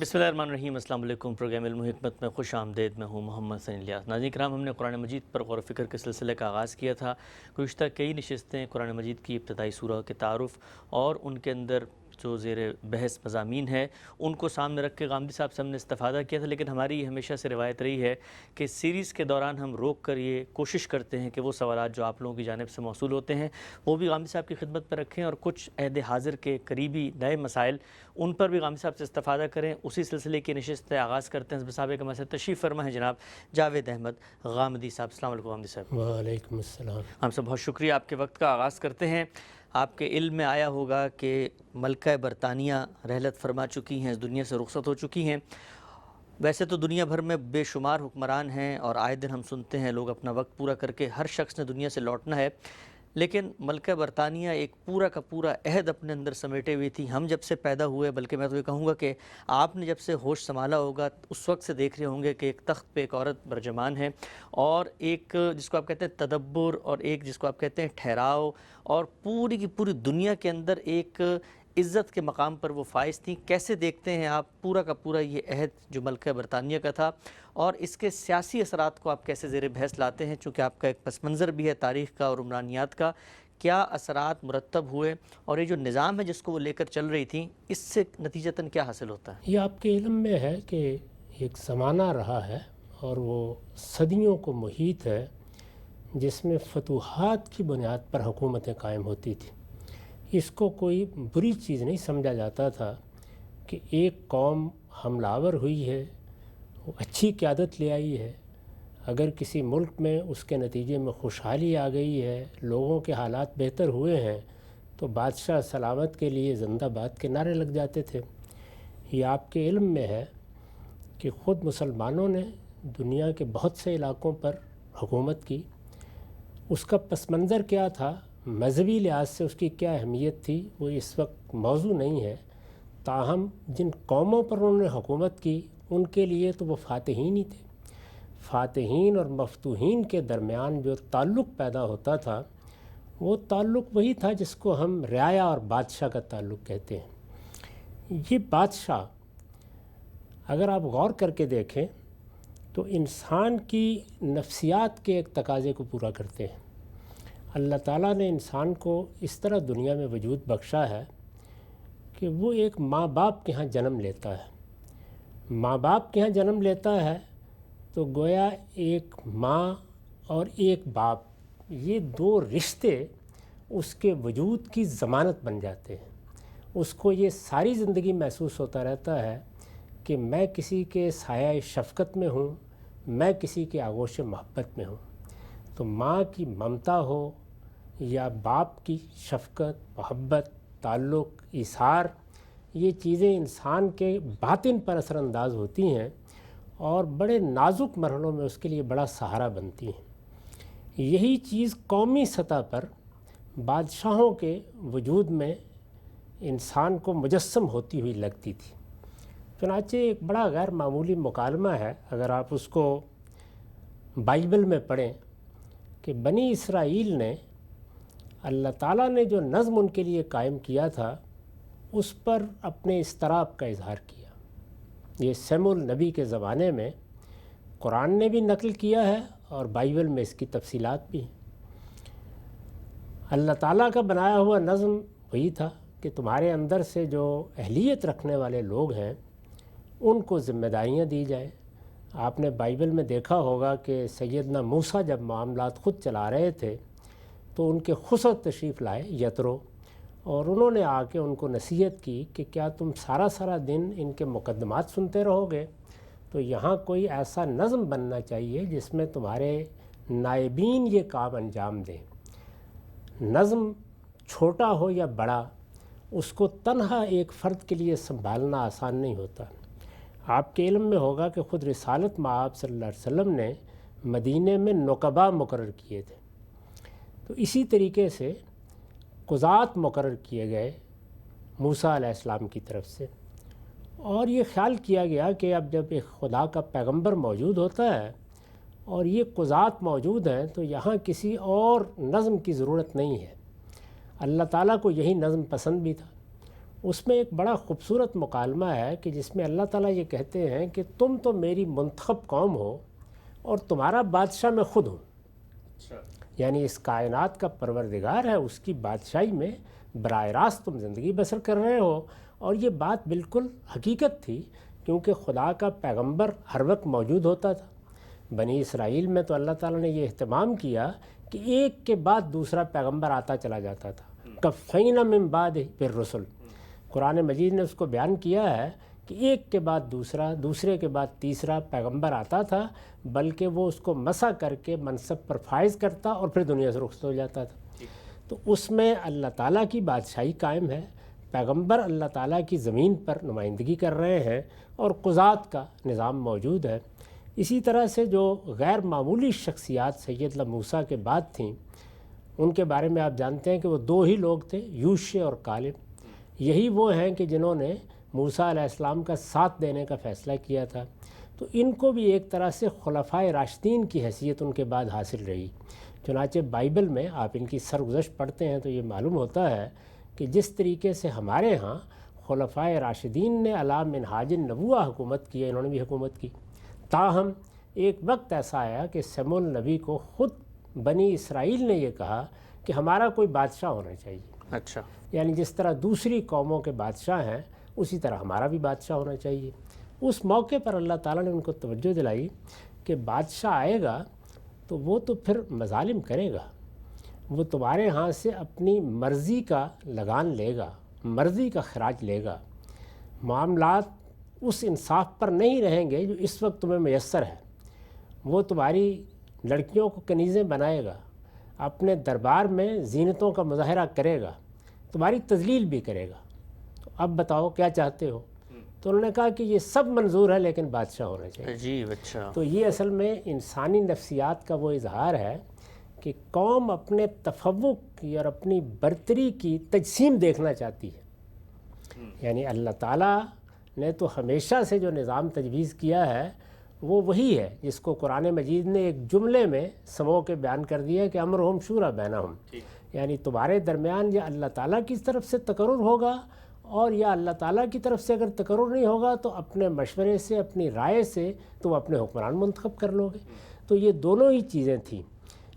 بسم اللہ الرحمن الرحیم۔ السلام علیکم۔ پروگرام علم و حکمت میں خوش آمدید۔ میں ہوں محمد سنی الیاس۔ ناظرین کرام، ہم نے قرآن مجید پر غور و فکر کے سلسلے کا آغاز کیا تھا۔ گزشتہ کئی نشستیں قرآن مجید کی ابتدائی سورہ کے تعارف اور ان کے اندر جو زیر بحث مضامین ہے ان کو سامنے رکھ کے غامدی صاحب سے ہم نے استفادہ کیا تھا، لیکن ہماری یہ ہمیشہ سے روایت رہی ہے کہ سیریز کے دوران ہم روک کر یہ کوشش کرتے ہیں کہ وہ سوالات جو آپ لوگوں کی جانب سے موصول ہوتے ہیں وہ بھی غامدی صاحب کی خدمت میں رکھیں، اور کچھ عہد حاضر کے قریبی نئے مسائل ان پر بھی غامدی صاحب سے استفادہ کریں۔ اسی سلسلے کی نشست آغاز کرتے ہیں۔ صاحب کے مسئلہ تشریف فرما ہے جناب جاوید احمد غامدی صاحب۔ السلام علیکم غامدی صاحب۔ وعلیکم السلام۔ ہم سب بہت شکریہ، آپ کے وقت کا آغاز کرتے ہیں۔ آپ کے علم میں آیا ہوگا کہ ملکہ برطانیہ رحلت فرما چکی ہیں، اس دنیا سے رخصت ہو چکی ہیں۔ ویسے تو دنیا بھر میں بے شمار حکمران ہیں اور آئے دن ہم سنتے ہیں لوگ اپنا وقت پورا کر کے ہر شخص نے دنیا سے لوٹنا ہے، لیکن ملکہ برطانیہ ایک پورا کا پورا عہد اپنے اندر سمیٹے ہوئی تھی۔ ہم جب سے پیدا ہوئے، بلکہ میں تو یہ کہوں گا کہ آپ نے جب سے ہوش سنبھالا ہوگا اس وقت سے دیکھ رہے ہوں گے کہ ایک تخت پہ ایک عورت برجمان ہے، اور ایک جس کو آپ کہتے ہیں تدبر، اور ایک جس کو آپ کہتے ہیں ٹھہراؤ، اور پوری کی پوری دنیا کے اندر ایک عزت کے مقام پر وہ فائز تھیں۔ کیسے دیکھتے ہیں آپ پورا کا پورا یہ عہد جو ملکہ برطانیہ کا تھا، اور اس کے سیاسی اثرات کو آپ کیسے زیر بحث لاتے ہیں؟ چونکہ آپ کا ایک پس منظر بھی ہے تاریخ کا اور عمرانیات کا، کیا اثرات مرتب ہوئے، اور یہ جو نظام ہے جس کو وہ لے کر چل رہی تھیں، اس سے نتیجتاً کیا حاصل ہوتا ہے؟ یہ آپ کے علم میں ہے کہ ایک زمانہ رہا ہے اور وہ صدیوں کو محیط ہے جس میں فتوحات کی بنیاد پر حکومتیں قائم ہوتی تھیں۔ اس کو کوئی بری چیز نہیں سمجھا جاتا تھا کہ ایک قوم حملہ آور ہوئی ہے، وہ اچھی قیادت لے آئی ہے۔ اگر کسی ملک میں اس کے نتیجے میں خوشحالی آ گئی ہے، لوگوں کے حالات بہتر ہوئے ہیں، تو بادشاہ سلامت کے لیے زندہ باد کے نعرے لگ جاتے تھے۔ یہ آپ کے علم میں ہے کہ خود مسلمانوں نے دنیا کے بہت سے علاقوں پر حکومت کی۔ اس کا پس منظر کیا تھا، مذہبی لحاظ سے اس کی کیا اہمیت تھی، وہ اس وقت موضوع نہیں ہے۔ تاہم جن قوموں پر انہوں نے حکومت کی ان کے لیے تو وہ فاتحین ہی تھے۔ فاتحین اور مفتوحین کے درمیان جو تعلق پیدا ہوتا تھا وہ تعلق وہی تھا جس کو ہم رعایا اور بادشاہ کا تعلق کہتے ہیں۔ یہ بادشاہ اگر آپ غور کر کے دیکھیں تو انسان کی نفسیات کے ایک تقاضے کو پورا کرتے ہیں۔ اللہ تعالیٰ نے انسان کو اس طرح دنیا میں وجود بخشا ہے کہ وہ ایک ماں باپ کے ہاں جنم لیتا ہے۔ ماں باپ کے ہاں جنم لیتا ہے تو گویا ایک ماں اور ایک باپ، یہ دو رشتے اس کے وجود کی ضمانت بن جاتے ہیں۔ اس کو یہ ساری زندگی محسوس ہوتا رہتا ہے کہ میں کسی کے سایہ شفقت میں ہوں، میں کسی کے آغوش محبت میں ہوں۔ تو ماں کی ممتا ہو یا باپ کی شفقت، محبت، تعلق، ایثار، یہ چیزیں انسان کے باطن پر اثر انداز ہوتی ہیں اور بڑے نازک مرحلوں میں اس کے لیے بڑا سہارا بنتی ہیں۔ یہی چیز قومی سطح پر بادشاہوں کے وجود میں انسان کو مجسم ہوتی ہوئی لگتی تھی۔ چنانچہ ایک بڑا غیر معمولی مکالمہ ہے، اگر آپ اس کو بائبل میں پڑھیں، کہ بنی اسرائیل نے اللہ تعالیٰ نے جو نظم ان کے لیے قائم کیا تھا اس پر اپنے اضطراب کا اظہار کیا۔ یہ سیموئیل نبی کے زمانے میں قرآن نے بھی نقل کیا ہے اور بائبل میں اس کی تفصیلات بھی ہیں۔ اللہ تعالیٰ کا بنایا ہوا نظم وہی تھا کہ تمہارے اندر سے جو اہلیت رکھنے والے لوگ ہیں ان کو ذمہ داریاں دی جائیں۔ آپ نے بائبل میں دیکھا ہوگا کہ سیدنا موسیٰ جب معاملات خود چلا رہے تھے تو ان کے خسر تشریف لائے یترو، اور انہوں نے آ کے ان کو نصیحت کی کہ کیا تم سارا دن ان کے مقدمات سنتے رہو گے؟ تو یہاں کوئی ایسا نظم بننا چاہیے جس میں تمہارے نائبین یہ کام انجام دیں۔ نظم چھوٹا ہو یا بڑا، اس کو تنہا ایک فرد کے لیے سنبھالنا آسان نہیں ہوتا۔ آپ کے علم میں ہوگا کہ خود رسالت مآب صلی اللہ علیہ وسلم نے مدینے میں نقباء مقرر کیے تھے۔ تو اسی طریقے سے قضات مقرر کیے گئے موسیٰ علیہ السلام کی طرف سے، اور یہ خیال کیا گیا کہ اب جب ایک خدا کا پیغمبر موجود ہوتا ہے اور یہ قضات موجود ہیں تو یہاں کسی اور نظم کی ضرورت نہیں ہے۔ اللہ تعالیٰ کو یہی نظم پسند بھی تھا۔ اس میں ایک بڑا خوبصورت مکالمہ ہے کہ جس میں اللہ تعالیٰ یہ کہتے ہیں کہ تم تو میری منتخب قوم ہو اور تمہارا بادشاہ میں خود ہوں. یعنی اس کائنات کا پروردگار ہے، اس کی بادشاہی میں براہ راست تم زندگی بسر کر رہے ہو. اور یہ بات بالکل حقیقت تھی، کیونکہ خدا کا پیغمبر ہر وقت موجود ہوتا تھا. بنی اسرائیل میں تو اللہ تعالیٰ نے یہ اہتمام کیا کہ ایک کے بعد دوسرا پیغمبر آتا چلا جاتا تھا. کفینا من بعد بالرسل، قرآن مجید نے اس کو بیان کیا ہے کہ ایک کے بعد دوسرا، دوسرے کے بعد تیسرا پیغمبر آتا تھا، بلکہ وہ اس کو مسح کر کے منصب پر فائز کرتا اور پھر دنیا سے رخصت ہو جاتا تھا. تو اس میں اللہ تعالیٰ کی بادشاہی قائم ہے، پیغمبر اللہ تعالیٰ کی زمین پر نمائندگی کر رہے ہیں اور قضات کا نظام موجود ہے. اسی طرح سے جو غیر معمولی شخصیات سیدنا موسیٰ کے بعد تھیں، ان کے بارے میں آپ جانتے ہیں کہ وہ دو ہی لوگ تھے، یوشع اور کالب. یہی وہ ہیں کہ جنہوں نے موسیٰ علیہ السلام کا ساتھ دینے کا فیصلہ کیا تھا. تو ان کو بھی ایک طرح سے خلفائے راشدین کی حیثیت ان کے بعد حاصل رہی. چنانچہ بائبل میں آپ ان کی سرگزشت پڑھتے ہیں تو یہ معلوم ہوتا ہے کہ جس طریقے سے ہمارے ہاں خلفائے راشدین نے علی منہاج النبوہ حکومت کی ہے، انہوں نے بھی حکومت کی. تاہم ایک وقت ایسا آیا کہ سموئیل نبی کو خود بنی اسرائیل نے یہ کہا کہ ہمارا کوئی بادشاہ ہونا چاہیے. اچھا. یعنی جس طرح دوسری قوموں کے بادشاہ ہیں اسی طرح ہمارا بھی بادشاہ ہونا چاہیے. اس موقع پر اللہ تعالیٰ نے ان کو توجہ دلائی کہ بادشاہ آئے گا تو وہ تو پھر مظالم کرے گا، وہ تمہارے ہاں سے اپنی مرضی کا لگان لے گا، مرضی کا خراج لے گا. معاملات اس انصاف پر نہیں رہیں گے جو اس وقت تمہیں میسر ہے. وہ تمہاری لڑکیوں کو کنیزیں بنائے گا، اپنے دربار میں زینتوں کا مظاہرہ کرے گا، تمہاری تذلیل بھی کرے گا. تو اب بتاؤ کیا چاہتے ہو؟ تو انہوں نے کہا کہ یہ سب منظور ہے لیکن بادشاہ ہونا چاہیے. عجیب. اچھا. تو یہ اصل میں انسانی نفسیات کا وہ اظہار ہے کہ قوم اپنے تفوق کی اور اپنی برتری کی تجسیم دیکھنا چاہتی ہے. یعنی اللہ تعالیٰ نے تو ہمیشہ سے جو نظام تجویز کیا ہے وہ وہی ہے جس کو قرآن مجید نے ایک جملے میں سمو کے بیان کر دیا کہ امرہم شوری بینہم. یعنی تمہارے درمیان یا اللہ تعالیٰ کی طرف سے تقرر ہوگا، اور یا اللہ تعالیٰ کی طرف سے اگر تقرر نہیں ہوگا تو اپنے مشورے سے، اپنی رائے سے تم اپنے حکمران منتخب کر لو گے. تو یہ دونوں ہی چیزیں تھیں،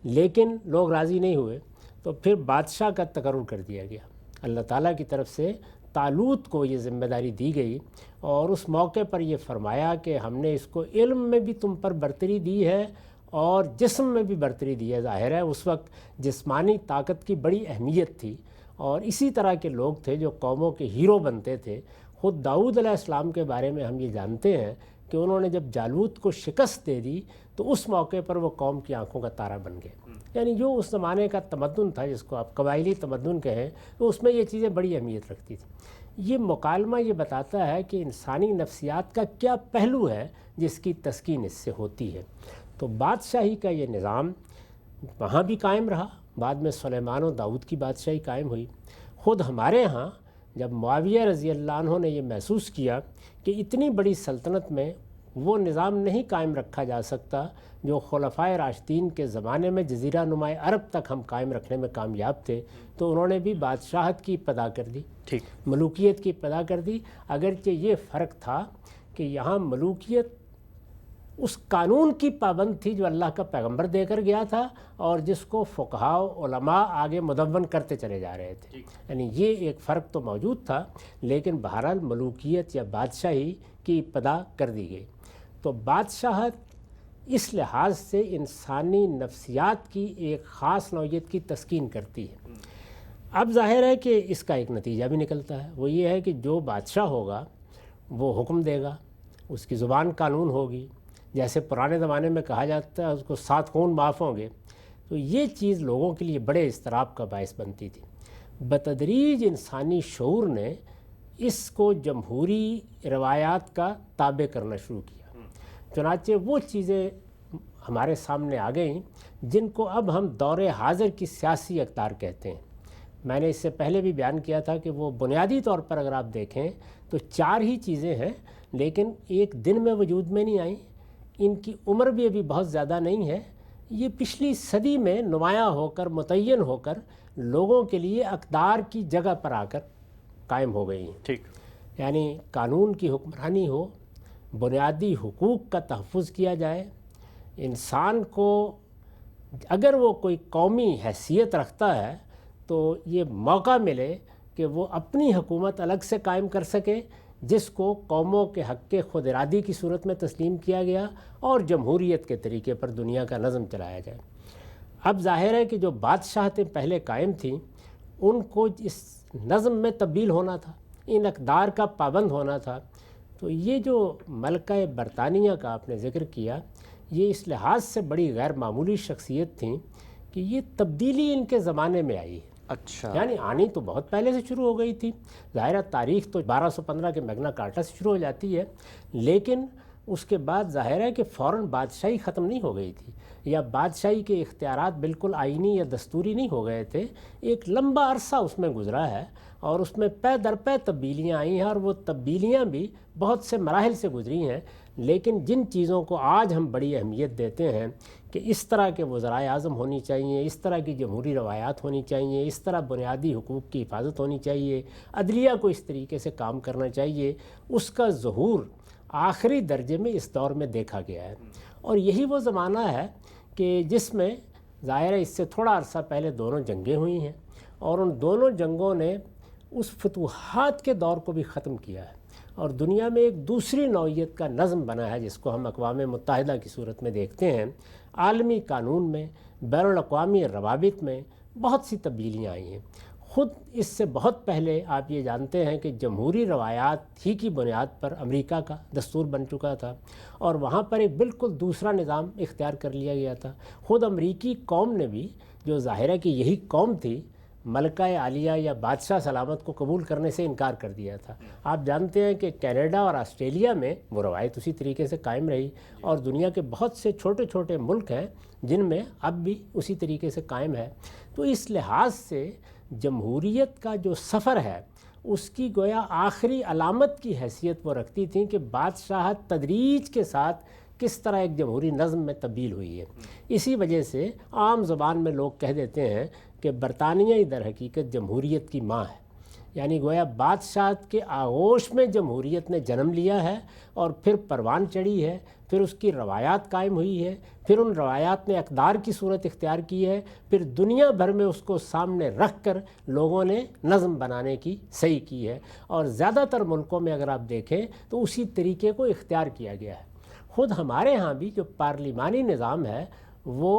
لیکن لوگ راضی نہیں ہوئے تو پھر بادشاہ کا تقرر کر دیا گیا. اللہ تعالیٰ کی طرف سے طالوت کو یہ ذمہ داری دی گئی اور اس موقع پر یہ فرمایا کہ ہم نے اس کو علم میں بھی تم پر برتری دی ہے اور جسم میں بھی برتری دی ہے. ظاہر ہے اس وقت جسمانی طاقت کی بڑی اہمیت تھی، اور اسی طرح کے لوگ تھے جو قوموں کے ہیرو بنتے تھے. خود داؤد علیہ السلام کے بارے میں ہم یہ جانتے ہیں کہ انہوں نے جب جالوت کو شکست دے دی تو اس موقع پر وہ قوم کی آنکھوں کا تارا بن گئے. یعنی جو اس زمانے کا تمدن تھا جس کو آپ قبائلی تمدن کہیں، تو اس میں یہ چیزیں بڑی اہمیت رکھتی تھیں. یہ مکالمہ یہ بتاتا ہے کہ انسانی نفسیات کا کیا پہلو ہے جس کی تسکین اس سے ہوتی ہے. تو بادشاہی کا یہ نظام وہاں بھی قائم رہا، بعد میں سلیمان و داؤد کی بادشاہی قائم ہوئی. خود ہمارے ہاں جب معاویہ رضی اللہ عنہ نے یہ محسوس کیا کہ اتنی بڑی سلطنت میں وہ نظام نہیں قائم رکھا جا سکتا جو خلفائے راشدین کے زمانے میں جزیرہ نمائے عرب تک ہم قائم رکھنے میں کامیاب تھے، تو انہوں نے بھی بادشاہت کی ابتدا کر دی، ملوکیت کی ابتدا کر دی. اگرچہ یہ فرق تھا کہ یہاں ملوکیت اس قانون کی پابند تھی جو اللہ کا پیغمبر دے کر گیا تھا اور جس کو فقہاء و علماء آگے مدون کرتے چلے جا رہے تھے. یعنی یہ ایک فرق تو موجود تھا، لیکن بہرحال ملوکیت یا بادشاہی کی ابتدا کر دی گئی. تو بادشاہت اس لحاظ سے انسانی نفسیات کی ایک خاص نوعیت کی تسکین کرتی ہے. اب ظاہر ہے کہ اس کا ایک نتیجہ بھی نکلتا ہے، وہ یہ ہے کہ جو بادشاہ ہوگا وہ حکم دے گا، اس کی زبان قانون ہوگی. جیسے پرانے زمانے میں کہا جاتا ہے اس کو 7 خون معاف ہوں گے. تو یہ چیز لوگوں کے لیے بڑے اضطراب کا باعث بنتی تھی. بتدریج انسانی شعور نے اس کو جمہوری روایات کا تابع کرنا شروع کیا. چنانچہ وہ چیزیں ہمارے سامنے آ گئیں جن کو اب ہم دور حاضر کی سیاسی اقدار کہتے ہیں. میں نے اس سے پہلے بھی بیان کیا تھا کہ وہ بنیادی طور پر اگر آپ دیکھیں تو 4 ہی چیزیں ہیں، لیکن ایک دن میں وجود میں نہیں آئیں، ان کی عمر بھی ابھی بہت زیادہ نہیں ہے. یہ پچھلی صدی میں نمایاں ہو کر، متعین ہو کر، لوگوں کے لیے اقدار کی جگہ پر آ کر قائم ہو گئی ہیں۔ ٹھیک، یعنی قانون کی حکمرانی ہو، بنیادی حقوق کا تحفظ کیا جائے، انسان کو اگر وہ کوئی قومی حیثیت رکھتا ہے تو یہ موقع ملے کہ وہ اپنی حکومت الگ سے قائم کر سکے، جس کو قوموں کے حق کے خود ارادی کی صورت میں تسلیم کیا گیا، اور جمہوریت کے طریقے پر دنیا کا نظم چلایا جائے۔ اب ظاہر ہے کہ جو بادشاہتیں پہلے قائم تھیں ان کو اس نظم میں تبدیل ہونا تھا، ان اقدار کا پابند ہونا تھا۔ تو یہ جو ملکہ برطانیہ کا آپ نے ذکر کیا، یہ اس لحاظ سے بڑی غیر معمولی شخصیت تھیں کہ یہ تبدیلی ان کے زمانے میں آئی ہے۔ اچھا، یعنی آنی تو بہت پہلے سے شروع ہو گئی تھی، ظاہرہ تاریخ تو 1215 کے میگنا کارٹا سے شروع ہو جاتی ہے، لیکن اس کے بعد ظاہر ہے کہ فوراً بادشاہی ختم نہیں ہو گئی تھی، یا بادشاہی کے اختیارات بالکل آئینی یا دستوری نہیں ہو گئے تھے۔ ایک لمبا عرصہ اس میں گزرا ہے، اور اس میں پے در پے تبدیلیاں آئی ہیں، اور وہ تبدیلیاں بھی بہت سے مراحل سے گزری ہیں۔ لیکن جن چیزوں کو آج ہم بڑی اہمیت دیتے ہیں کہ اس طرح کے وزرائے اعظم ہونی چاہیے، اس طرح کی جمہوری روایات ہونی چاہیے، اس طرح بنیادی حقوق کی حفاظت ہونی چاہیے، عدلیہ کو اس طریقے سے کام کرنا چاہیے، اس کا ظہور آخری درجے میں اس دور میں دیکھا گیا ہے۔ اور یہی وہ زمانہ ہے کہ جس میں ظاہر ہے اس سے تھوڑا عرصہ پہلے دونوں جنگیں ہوئی ہیں، اور ان دونوں جنگوں نے اس فتوحات کے دور کو بھی ختم کیا ہے، اور دنیا میں ایک دوسری نوعیت کا نظم بنا ہے، جس کو ہم اقوام متحدہ کی صورت میں دیکھتے ہیں۔ عالمی قانون میں، بین الاقوامی روابط میں بہت سی تبدیلیاں آئی ہیں۔ خود اس سے بہت پہلے آپ یہ جانتے ہیں کہ جمہوری روایات ہی کی بنیاد پر امریکہ کا دستور بن چکا تھا، اور وہاں پر ایک بالکل دوسرا نظام اختیار کر لیا گیا تھا۔ خود امریکی قوم نے بھی، جو ظاہر ہے کہ یہی قوم تھی، ملکہ عالیہ یا بادشاہ سلامت کو قبول کرنے سے انکار کر دیا تھا۔ آپ جانتے ہیں کہ کینیڈا اور آسٹریلیا میں وہ روایت اسی طریقے سے قائم رہی، اور دنیا کے بہت سے چھوٹے چھوٹے ملک ہیں جن میں اب بھی اسی طریقے سے قائم ہے۔ تو اس لحاظ سے جمہوریت کا جو سفر ہے اس کی گویا آخری علامت کی حیثیت وہ رکھتی تھیں کہ بادشاہت تدریج کے ساتھ کس طرح ایک جمہوری نظم میں تبدیل ہوئی ہے۔ اسی وجہ سے عام زبان میں لوگ کہہ دیتے ہیں کہ برطانیہ ہی در حقیقت جمہوریت کی ماں ہے، یعنی گویا بادشاہت کے آغوش میں جمہوریت نے جنم لیا ہے، اور پھر پروان چڑھی ہے، پھر اس کی روایات قائم ہوئی ہے، پھر ان روایات نے اقدار کی صورت اختیار کی ہے، پھر دنیا بھر میں اس کو سامنے رکھ کر لوگوں نے نظم بنانے کی صحیح کی ہے، اور زیادہ تر ملکوں میں اگر آپ دیکھیں تو اسی طریقے کو اختیار کیا گیا ہے۔ خود ہمارے ہاں بھی جو پارلیمانی نظام ہے وہ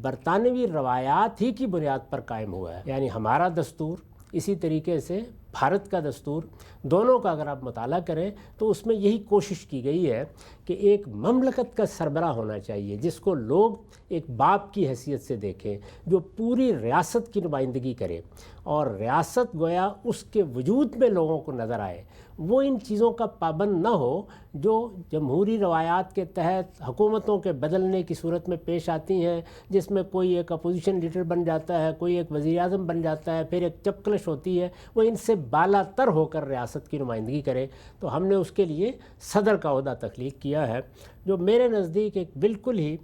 برطانوی روایات ہی کی بنیاد پر قائم ہوا ہے، یعنی ہمارا دستور، اسی طریقے سے بھارت کا دستور، دونوں کا اگر آپ مطالعہ کریں تو اس میں یہی کوشش کی گئی ہے کہ ایک مملکت کا سربراہ ہونا چاہیے جس کو لوگ ایک باپ کی حیثیت سے دیکھیں، جو پوری ریاست کی نمائندگی کرے، اور ریاست گویا اس کے وجود میں لوگوں کو نظر آئے، وہ ان چیزوں کا پابند نہ ہو جو جمہوری روایات کے تحت حکومتوں کے بدلنے کی صورت میں پیش آتی ہیں، جس میں کوئی ایک اپوزیشن لیڈر بن جاتا ہے، کوئی ایک وزیر اعظم بن جاتا ہے، پھر ایک چپکلش ہوتی ہے، وہ ان سے بالا تر ہو کر ریاست کی نمائندگی کرے۔ تو ہم نے اس کے لیے صدر کا عہدہ تخلیق کیا ہے، جو میرے نزدیک ایک بالکل ہی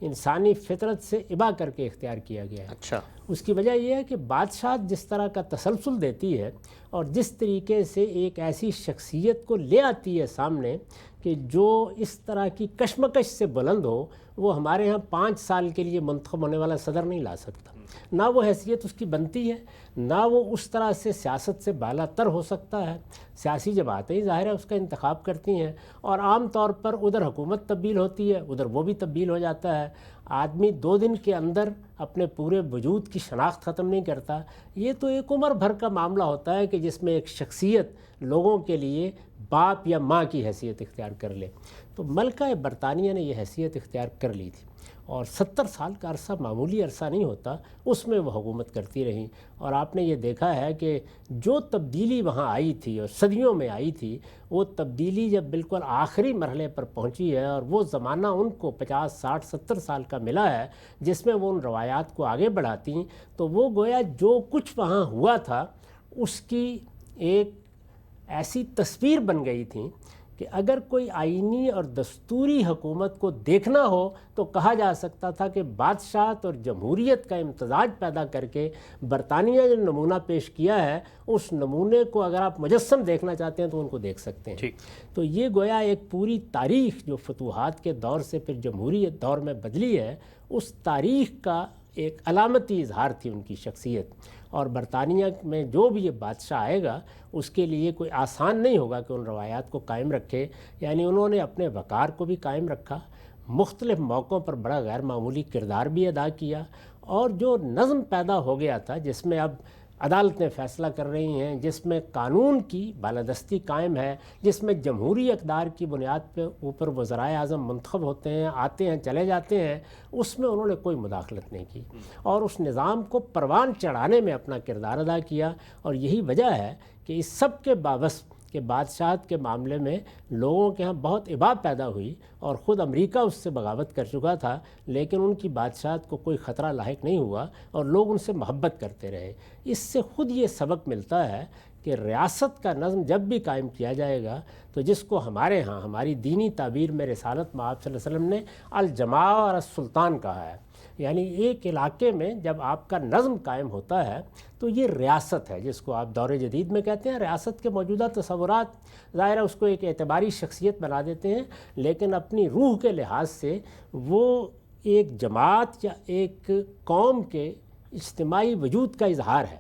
انسانی فطرت سے ابا کر کے اختیار کیا گیا ہے۔ اچھا، اس کی وجہ یہ ہے کہ بادشاہت جس طرح کا تسلسل دیتی ہے، اور جس طریقے سے ایک ایسی شخصیت کو لے آتی ہے سامنے کہ جو اس طرح کی کشمکش سے بلند ہو، وہ ہمارے ہاں 5 سال کے لیے منتخب ہونے والا صدر نہیں لا سکتا، نہ وہ حیثیت اس کی بنتی ہے، نہ وہ اس طرح سے سیاست سے بالا تر ہو سکتا ہے۔ سیاسی جماعتیں ظاہر ہے اس کا انتخاب کرتی ہیں، اور عام طور پر ادھر حکومت تبدیل ہوتی ہے، ادھر وہ بھی تبدیل ہو جاتا ہے۔ آدمی 2 دن کے اندر اپنے پورے وجود کی شناخت ختم نہیں کرتا، یہ تو ایک عمر بھر کا معاملہ ہوتا ہے کہ جس میں ایک شخصیت لوگوں کے لیے باپ یا ماں کی حیثیت اختیار کر لے۔ تو ملکہ برطانیہ نے یہ حیثیت اختیار کر لی تھی، اور 70 سال کا عرصہ معمولی عرصہ نہیں ہوتا، اس میں وہ حکومت کرتی رہیں۔ اور آپ نے یہ دیکھا ہے کہ جو تبدیلی وہاں آئی تھی اور صدیوں میں آئی تھی، وہ تبدیلی جب بالکل آخری مرحلے پر پہنچی ہے، اور وہ زمانہ ان کو 50 60 70 سال کا ملا ہے جس میں وہ ان روایات کو آگے بڑھاتی ہیں، تو وہ گویا جو کچھ وہاں ہوا تھا اس کی ایک ایسی تصویر بن گئی تھی کہ اگر کوئی آئینی اور دستوری حکومت کو دیکھنا ہو تو کہا جا سکتا تھا کہ بادشاہت اور جمہوریت کا امتزاج پیدا کر کے برطانیہ جو نمونہ پیش کیا ہے اس نمونے کو اگر آپ مجسم دیکھنا چاہتے ہیں تو ان کو دیکھ سکتے ہیں. تو یہ گویا ایک پوری تاریخ جو فتوحات کے دور سے پھر جمہوریت دور میں بدلی ہے اس تاریخ کا ایک علامتی اظہار تھی ان کی شخصیت. اور برطانیہ میں جو بھی یہ بادشاہ آئے گا اس کے لیے کوئی آسان نہیں ہوگا کہ ان روایات کو قائم رکھے. یعنی انہوں نے اپنے وقار کو بھی قائم رکھا، مختلف موقعوں پر بڑا غیر معمولی کردار بھی ادا کیا، اور جو نظم پیدا ہو گیا تھا جس میں اب عدالتیں فیصلہ کر رہی ہیں، جس میں قانون کی بالادستی قائم ہے، جس میں جمہوری اقدار کی بنیاد پہ اوپر وزرائے اعظم منتخب ہوتے ہیں، آتے ہیں، چلے جاتے ہیں، اس میں انہوں نے کوئی مداخلت نہیں کی اور اس نظام کو پروان چڑھانے میں اپنا کردار ادا کیا. اور یہی وجہ ہے کہ اس سب کے باوجود کہ بادشاہت کے معاملے میں لوگوں کے ہاں بہت ابا پیدا ہوئی اور خود امریکہ اس سے بغاوت کر چکا تھا، لیکن ان کی بادشاہت کو کوئی خطرہ لاحق نہیں ہوا اور لوگ ان سے محبت کرتے رہے. اس سے خود یہ سبق ملتا ہے کہ ریاست کا نظم جب بھی قائم کیا جائے گا تو جس کو ہمارے ہاں ہماری دینی تعبیر میں رسالت مآب صلی اللہ علیہ وسلم نے الجماع اور السلطان کہا ہے، یعنی ایک علاقے میں جب آپ کا نظم قائم ہوتا ہے تو یہ ریاست ہے جس کو آپ دور جدید میں کہتے ہیں. ریاست کے موجودہ تصورات ظاہر ہے اس کو ایک اعتباری شخصیت بنا دیتے ہیں، لیکن اپنی روح کے لحاظ سے وہ ایک جماعت یا ایک قوم کے اجتماعی وجود کا اظہار ہے.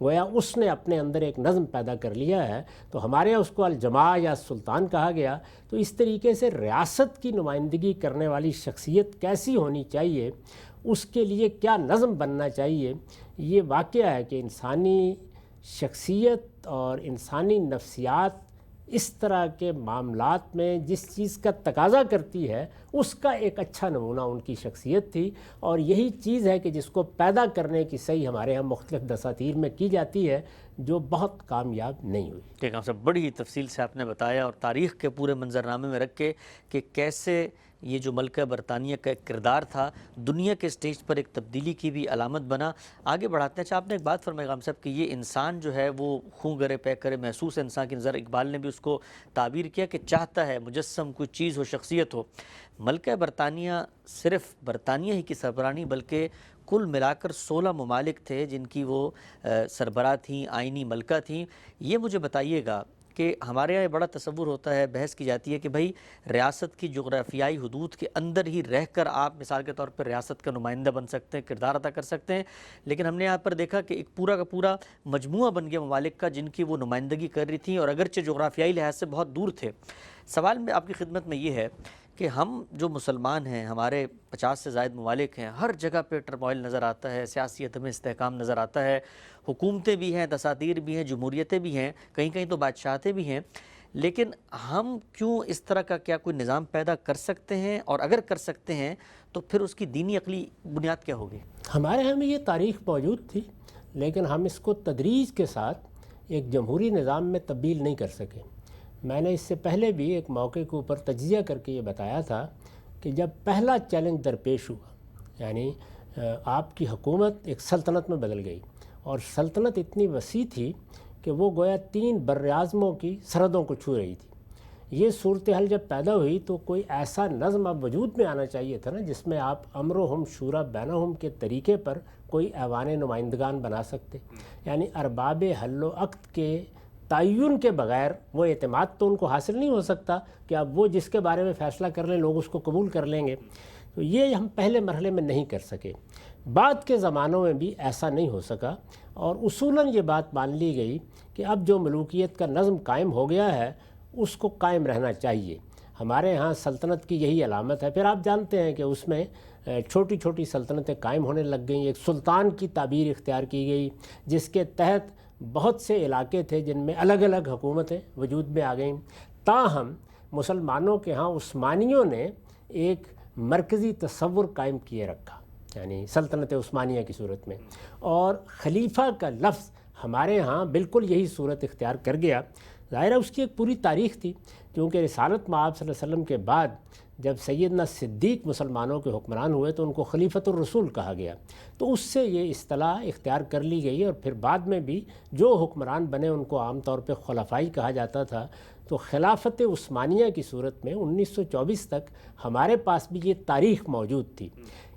گویا اس نے اپنے اندر ایک نظم پیدا کر لیا ہے، تو ہمارے یہاں اس کو الجماع یا سلطان کہا گیا. تو اس طریقے سے ریاست کی نمائندگی کرنے والی شخصیت کیسی ہونی چاہیے، اس کے لیے کیا نظم بننا چاہیے، یہ واقعہ ہے کہ انسانی شخصیت اور انسانی نفسیات اس طرح کے معاملات میں جس چیز کا تقاضا کرتی ہے اس کا ایک اچھا نمونہ ان کی شخصیت تھی. اور یہی چیز ہے کہ جس کو پیدا کرنے کی صحیح ہمارے ہاں مختلف دساتیر میں کی جاتی ہے جو بہت کامیاب نہیں ہوئی. ٹھیک ہے صاحب، بڑی تفصیل سے آپ نے بتایا اور تاریخ کے پورے منظرنامے میں رکھ کے کہ کیسے یہ جو ملکہ برطانیہ کا ایک کردار تھا دنیا کے سٹیج پر ایک تبدیلی کی بھی علامت بنا. آگے بڑھاتے ہیں. اچھا، آپ نے ایک بات فرمائی غام صاحب کہ یہ انسان جو ہے وہ خون گرے پے کرے محسوس انسان کی نظر، اقبال نے بھی اس کو تعبیر کیا کہ چاہتا ہے مجسم کوئی چیز ہو، شخصیت ہو. ملکہ برطانیہ صرف برطانیہ ہی کی سربراہ نہیں بلکہ کل ملا کر 16 ممالک تھے جن کی وہ سربراہ تھیں، آئینی ملکہ تھیں. یہ مجھے بتائیے گا کہ ہمارے یہاں یہ بڑا تصور ہوتا ہے، بحث کی جاتی ہے کہ بھائی ریاست کی جغرافیائی حدود کے اندر ہی رہ کر آپ مثال کے طور پر ریاست کا نمائندہ بن سکتے ہیں، کردار ادا کر سکتے ہیں، لیکن ہم نے یہاں پر دیکھا کہ ایک پورا کا پورا مجموعہ بن گیا ممالک کا جن کی وہ نمائندگی کر رہی تھیں اور اگرچہ جغرافیائی لحاظ سے بہت دور تھے. سوال میں آپ کی خدمت میں یہ ہے کہ ہم جو مسلمان ہیں، ہمارے 50 سے زائد ممالک ہیں، ہر جگہ پہ ٹرموائل نظر آتا ہے، سیاسی عدم استحکام نظر آتا ہے، حکومتیں بھی ہیں، دساتیر بھی ہیں، جمہوریتیں بھی ہیں، کہیں کہیں تو بادشاہتیں بھی ہیں، لیکن ہم کیوں اس طرح کا کیا کوئی نظام پیدا کر سکتے ہیں؟ اور اگر کر سکتے ہیں تو پھر اس کی دینی عقلی بنیاد کیا ہوگی؟ ہمارے ہاں میں یہ تاریخ موجود تھی، لیکن ہم اس کو تدریج کے ساتھ ایک جمہوری نظام میں تبدیل نہیں کر سکے. میں نے اس سے پہلے بھی ایک موقع کے اوپر تجزیہ کر کے یہ بتایا تھا کہ جب پہلا چیلنج درپیش ہوا، یعنی آپ کی حکومت ایک سلطنت میں بدل گئی اور سلطنت اتنی وسیع تھی کہ وہ گویا 3 براعظموں کی سرحدوں کو چھو رہی تھی. یہ صورتحال جب پیدا ہوئی تو کوئی ایسا نظم اب وجود میں آنا چاہیے تھا نا جس میں آپ امرہم شورا بینہم کے طریقے پر کوئی ایوان نمائندگان بنا سکتے. یعنی ارباب حل و عقد کے تعین کے بغیر وہ اعتماد تو ان کو حاصل نہیں ہو سکتا کہ اب وہ جس کے بارے میں فیصلہ کر لیں لوگ اس کو قبول کر لیں گے. تو یہ ہم پہلے مرحلے میں نہیں کر سکے. بعد کے زمانوں میں بھی ایسا نہیں ہو سکا اور اصولاً یہ بات مان لی گئی کہ اب جو ملوکیت کا نظم قائم ہو گیا ہے اس کو قائم رہنا چاہیے. ہمارے ہاں سلطنت کی یہی علامت ہے. پھر آپ جانتے ہیں کہ اس میں چھوٹی چھوٹی سلطنتیں قائم ہونے لگ گئیں. ایک سلطان کی تعبیر اختیار کی گئی جس کے تحت بہت سے علاقے تھے جن میں الگ الگ حکومتیں وجود میں آ گئیں. تاہم مسلمانوں کے ہاں عثمانیوں نے ایک مرکزی تصور قائم کیے رکھا، یعنی سلطنت عثمانیہ کی صورت میں، اور خلیفہ کا لفظ ہمارے ہاں بالکل یہی صورت اختیار کر گیا. ظاہر ہے اس کی ایک پوری تاریخ تھی، کیونکہ رسالت مآب صلی اللہ علیہ وسلم کے بعد جب سیدنا صدیق مسلمانوں کے حکمران ہوئے تو ان کو خلیفۃ الرسول کہا گیا. تو اس سے یہ اصطلاح اختیار کر لی گئی اور پھر بعد میں بھی جو حکمران بنے ان کو عام طور پہ خلفائی کہا جاتا تھا. تو خلافت عثمانیہ کی صورت میں 1924 تک ہمارے پاس بھی یہ تاریخ موجود تھی۔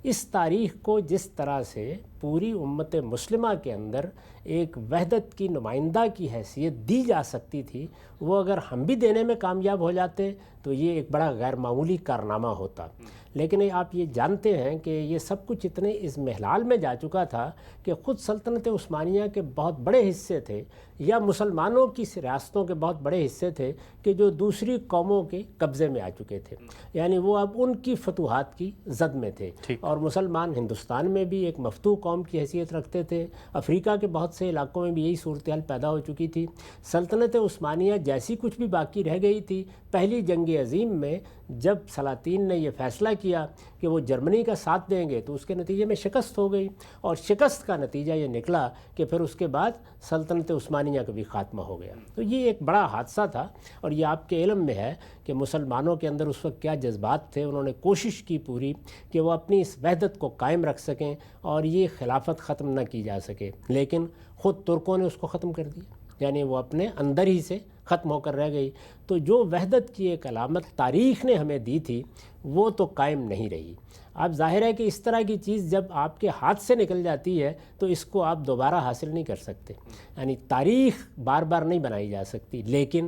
اس تاریخ کو جس طرح سے پوری امت مسلمہ کے اندر ایک وحدت کی نمائندہ کی حیثیت دی جا سکتی تھی، وہ اگر ہم بھی دینے میں کامیاب ہو جاتے تو یہ ایک بڑا غیر معمولی کارنامہ ہوتا۔ لیکن آپ یہ جانتے ہیں کہ یہ سب کچھ اتنے اضمحلال میں جا چکا تھا کہ خود سلطنت عثمانیہ کے بہت بڑے حصے تھے، یا مسلمانوں کی ریاستوں کے بہت بڑے حصے تھے کہ جو دوسری قوموں کے قبضے میں آ چکے تھے، یعنی وہ اب ان کی فتوحات کی زد میں تھے۔ اور مسلمان ہندوستان میں بھی ایک مفتوح قوم کی حیثیت رکھتے تھے، افریقہ کے بہت سے علاقوں میں بھی یہی صورتحال پیدا ہو چکی تھی۔ سلطنت عثمانیہ جیسی کچھ بھی باقی رہ گئی تھی، پہلی جنگ عظیم میں جب سلاطین نے یہ فیصلہ کیا کہ وہ جرمنی کا ساتھ دیں گے تو اس کے نتیجے میں شکست ہو گئی، اور شکست کا نتیجہ یہ نکلا کہ پھر اس کے بعد سلطنت عثمانیہ کا بھی خاتمہ ہو گیا۔ تو یہ ایک بڑا حادثہ تھا، اور یہ آپ کے علم میں ہے کہ مسلمانوں کے اندر اس وقت کیا جذبات تھے۔ انہوں نے کوشش کی پوری کہ وہ اپنی اس وحدت کو قائم رکھ سکیں اور یہ خلافت ختم نہ کی جا سکے، لیکن خود ترکوں نے اس کو ختم کر دیا، یعنی وہ اپنے اندر ہی سے ختم ہو کر رہ گئی۔ تو جو وحدت کی ایک علامت تاریخ نے ہمیں دی تھی وہ تو قائم نہیں رہی۔ اب ظاہر ہے کہ اس طرح کی چیز جب آپ کے ہاتھ سے نکل جاتی ہے تو اس کو آپ دوبارہ حاصل نہیں کر سکتے، یعنی تاریخ بار بار نہیں بنائی جا سکتی۔ لیکن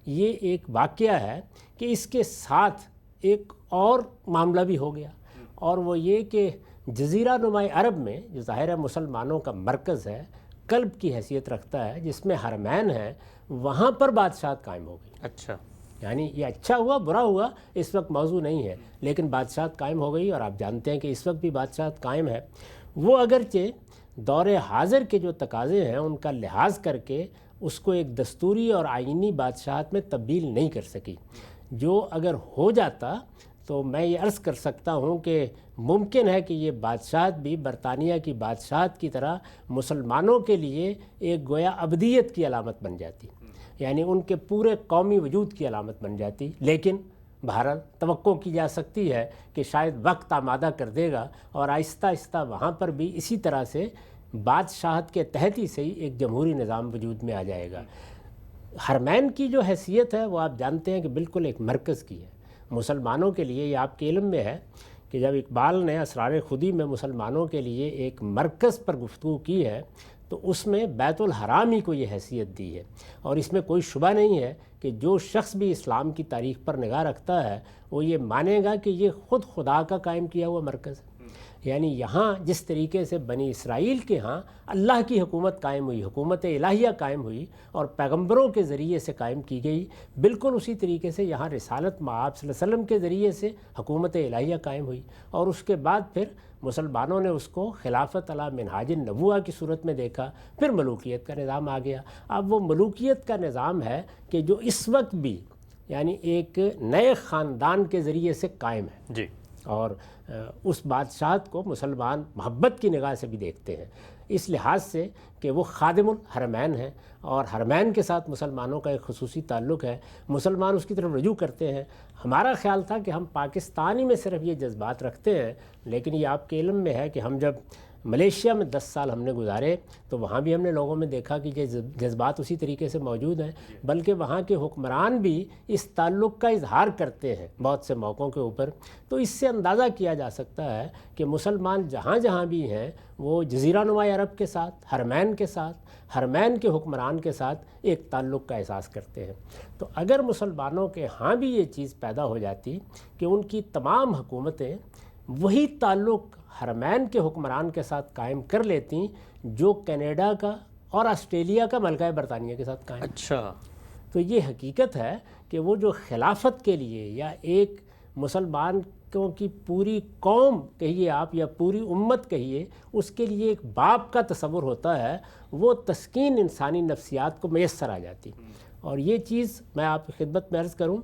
یہ ایک واقعہ ہے کہ اس کے ساتھ ایک اور معاملہ بھی ہو گیا، اور وہ یہ کہ جزیرہ نما عرب میں جو ظاہر ہے مسلمانوں کا مرکز ہے، قلب کی حیثیت رکھتا ہے، جس میں حرمین ہے، وہاں پر بادشاہت قائم ہو گئی۔ اچھا، یعنی یہ اچھا ہوا برا ہوا اس وقت موضوع نہیں ہے، لیکن بادشاہت قائم ہو گئی، اور آپ جانتے ہیں کہ اس وقت بھی بادشاہت قائم ہے۔ وہ اگرچہ دور حاضر کے جو تقاضے ہیں ان کا لحاظ کر کے اس کو ایک دستوری اور آئینی بادشاہت میں تبدیل نہیں کر سکی۔ جو اگر ہو جاتا تو میں یہ عرض کر سکتا ہوں کہ ممکن ہے کہ یہ بادشاہت بھی برطانیہ کی بادشاہت کی طرح مسلمانوں کے لیے ایک گویا ابدیت کی علامت بن جاتی، یعنی ان کے پورے قومی وجود کی علامت بن جاتی۔ لیکن بہرحال توقع کی جا سکتی ہے کہ شاید وقت آمادہ کر دے گا، اور آہستہ آہستہ وہاں پر بھی اسی طرح سے بادشاہت کے تحت ہی سے ایک جمہوری نظام وجود میں آ جائے گا۔ حرمین کی جو حیثیت ہے وہ آپ جانتے ہیں کہ بالکل ایک مرکز کی ہے مسلمانوں کے لیے۔ یہ آپ کے علم میں ہے کہ جب اقبال نے اسرار خودی میں مسلمانوں کے لیے ایک مرکز پر گفتگو کی ہے تو اس میں بیت الحرام ہی کو یہ حیثیت دی ہے، اور اس میں کوئی شبہ نہیں ہے کہ جو شخص بھی اسلام کی تاریخ پر نگاہ رکھتا ہے وہ یہ مانے گا کہ یہ خود خدا کا قائم کیا ہوا مرکز ہے۔ یعنی یہاں جس طریقے سے بنی اسرائیل کے ہاں اللہ کی حکومت قائم ہوئی، حکومت الہیہ قائم ہوئی اور پیغمبروں کے ذریعے سے قائم کی گئی، بالکل اسی طریقے سے یہاں رسالت مآب صلی اللہ علیہ وسلم کے ذریعے سے حکومت الہیہ قائم ہوئی، اور اس کے بعد پھر مسلمانوں نے اس کو خلافت علی منہاج النبوہ کی صورت میں دیکھا، پھر ملوکیت کا نظام آ گیا۔ اب وہ ملوکیت کا نظام ہے کہ جو اس وقت بھی یعنی ایک نئے خاندان کے ذریعے سے قائم ہے جی، اور اس بادشاہت کو مسلمان محبت کی نگاہ سے بھی دیکھتے ہیں، اس لحاظ سے کہ وہ خادم الحرمین ہیں، اور حرمین کے ساتھ مسلمانوں کا ایک خصوصی تعلق ہے، مسلمان اس کی طرف رجوع کرتے ہیں۔ ہمارا خیال تھا کہ ہم پاکستانی میں صرف یہ جذبات رکھتے ہیں، لیکن یہ آپ کے علم میں ہے کہ ہم جب ملیشیا میں 10 سال ہم نے گزارے تو وہاں بھی ہم نے لوگوں میں دیکھا کہ یہ جذبات اسی طریقے سے موجود ہیں، بلکہ وہاں کے حکمران بھی اس تعلق کا اظہار کرتے ہیں بہت سے موقعوں کے اوپر۔ تو اس سے اندازہ کیا جا سکتا ہے کہ مسلمان جہاں جہاں بھی ہیں وہ جزیرہ نما عرب کے ساتھ، حرمین کے ساتھ، حرمین کے حکمران کے ساتھ ایک تعلق کا احساس کرتے ہیں۔ تو اگر مسلمانوں کے ہاں بھی یہ چیز پیدا ہو جاتی کہ ان کی تمام حکومتیں وہی تعلق حرمین کے حکمران کے ساتھ قائم کر لیتی جو کینیڈا کا اور آسٹریلیا کا ملکہ برطانیہ کے ساتھ قائم، اچھا، تو یہ حقیقت ہے کہ وہ جو خلافت کے لیے یا ایک مسلمان کی پوری قوم کہیے آپ یا پوری امت کہیے، اس کے لیے ایک باپ کا تصور ہوتا ہے، وہ تسکین انسانی نفسیات کو میسر آ جاتی۔ اور یہ چیز میں آپ کی خدمت میں عرض کروں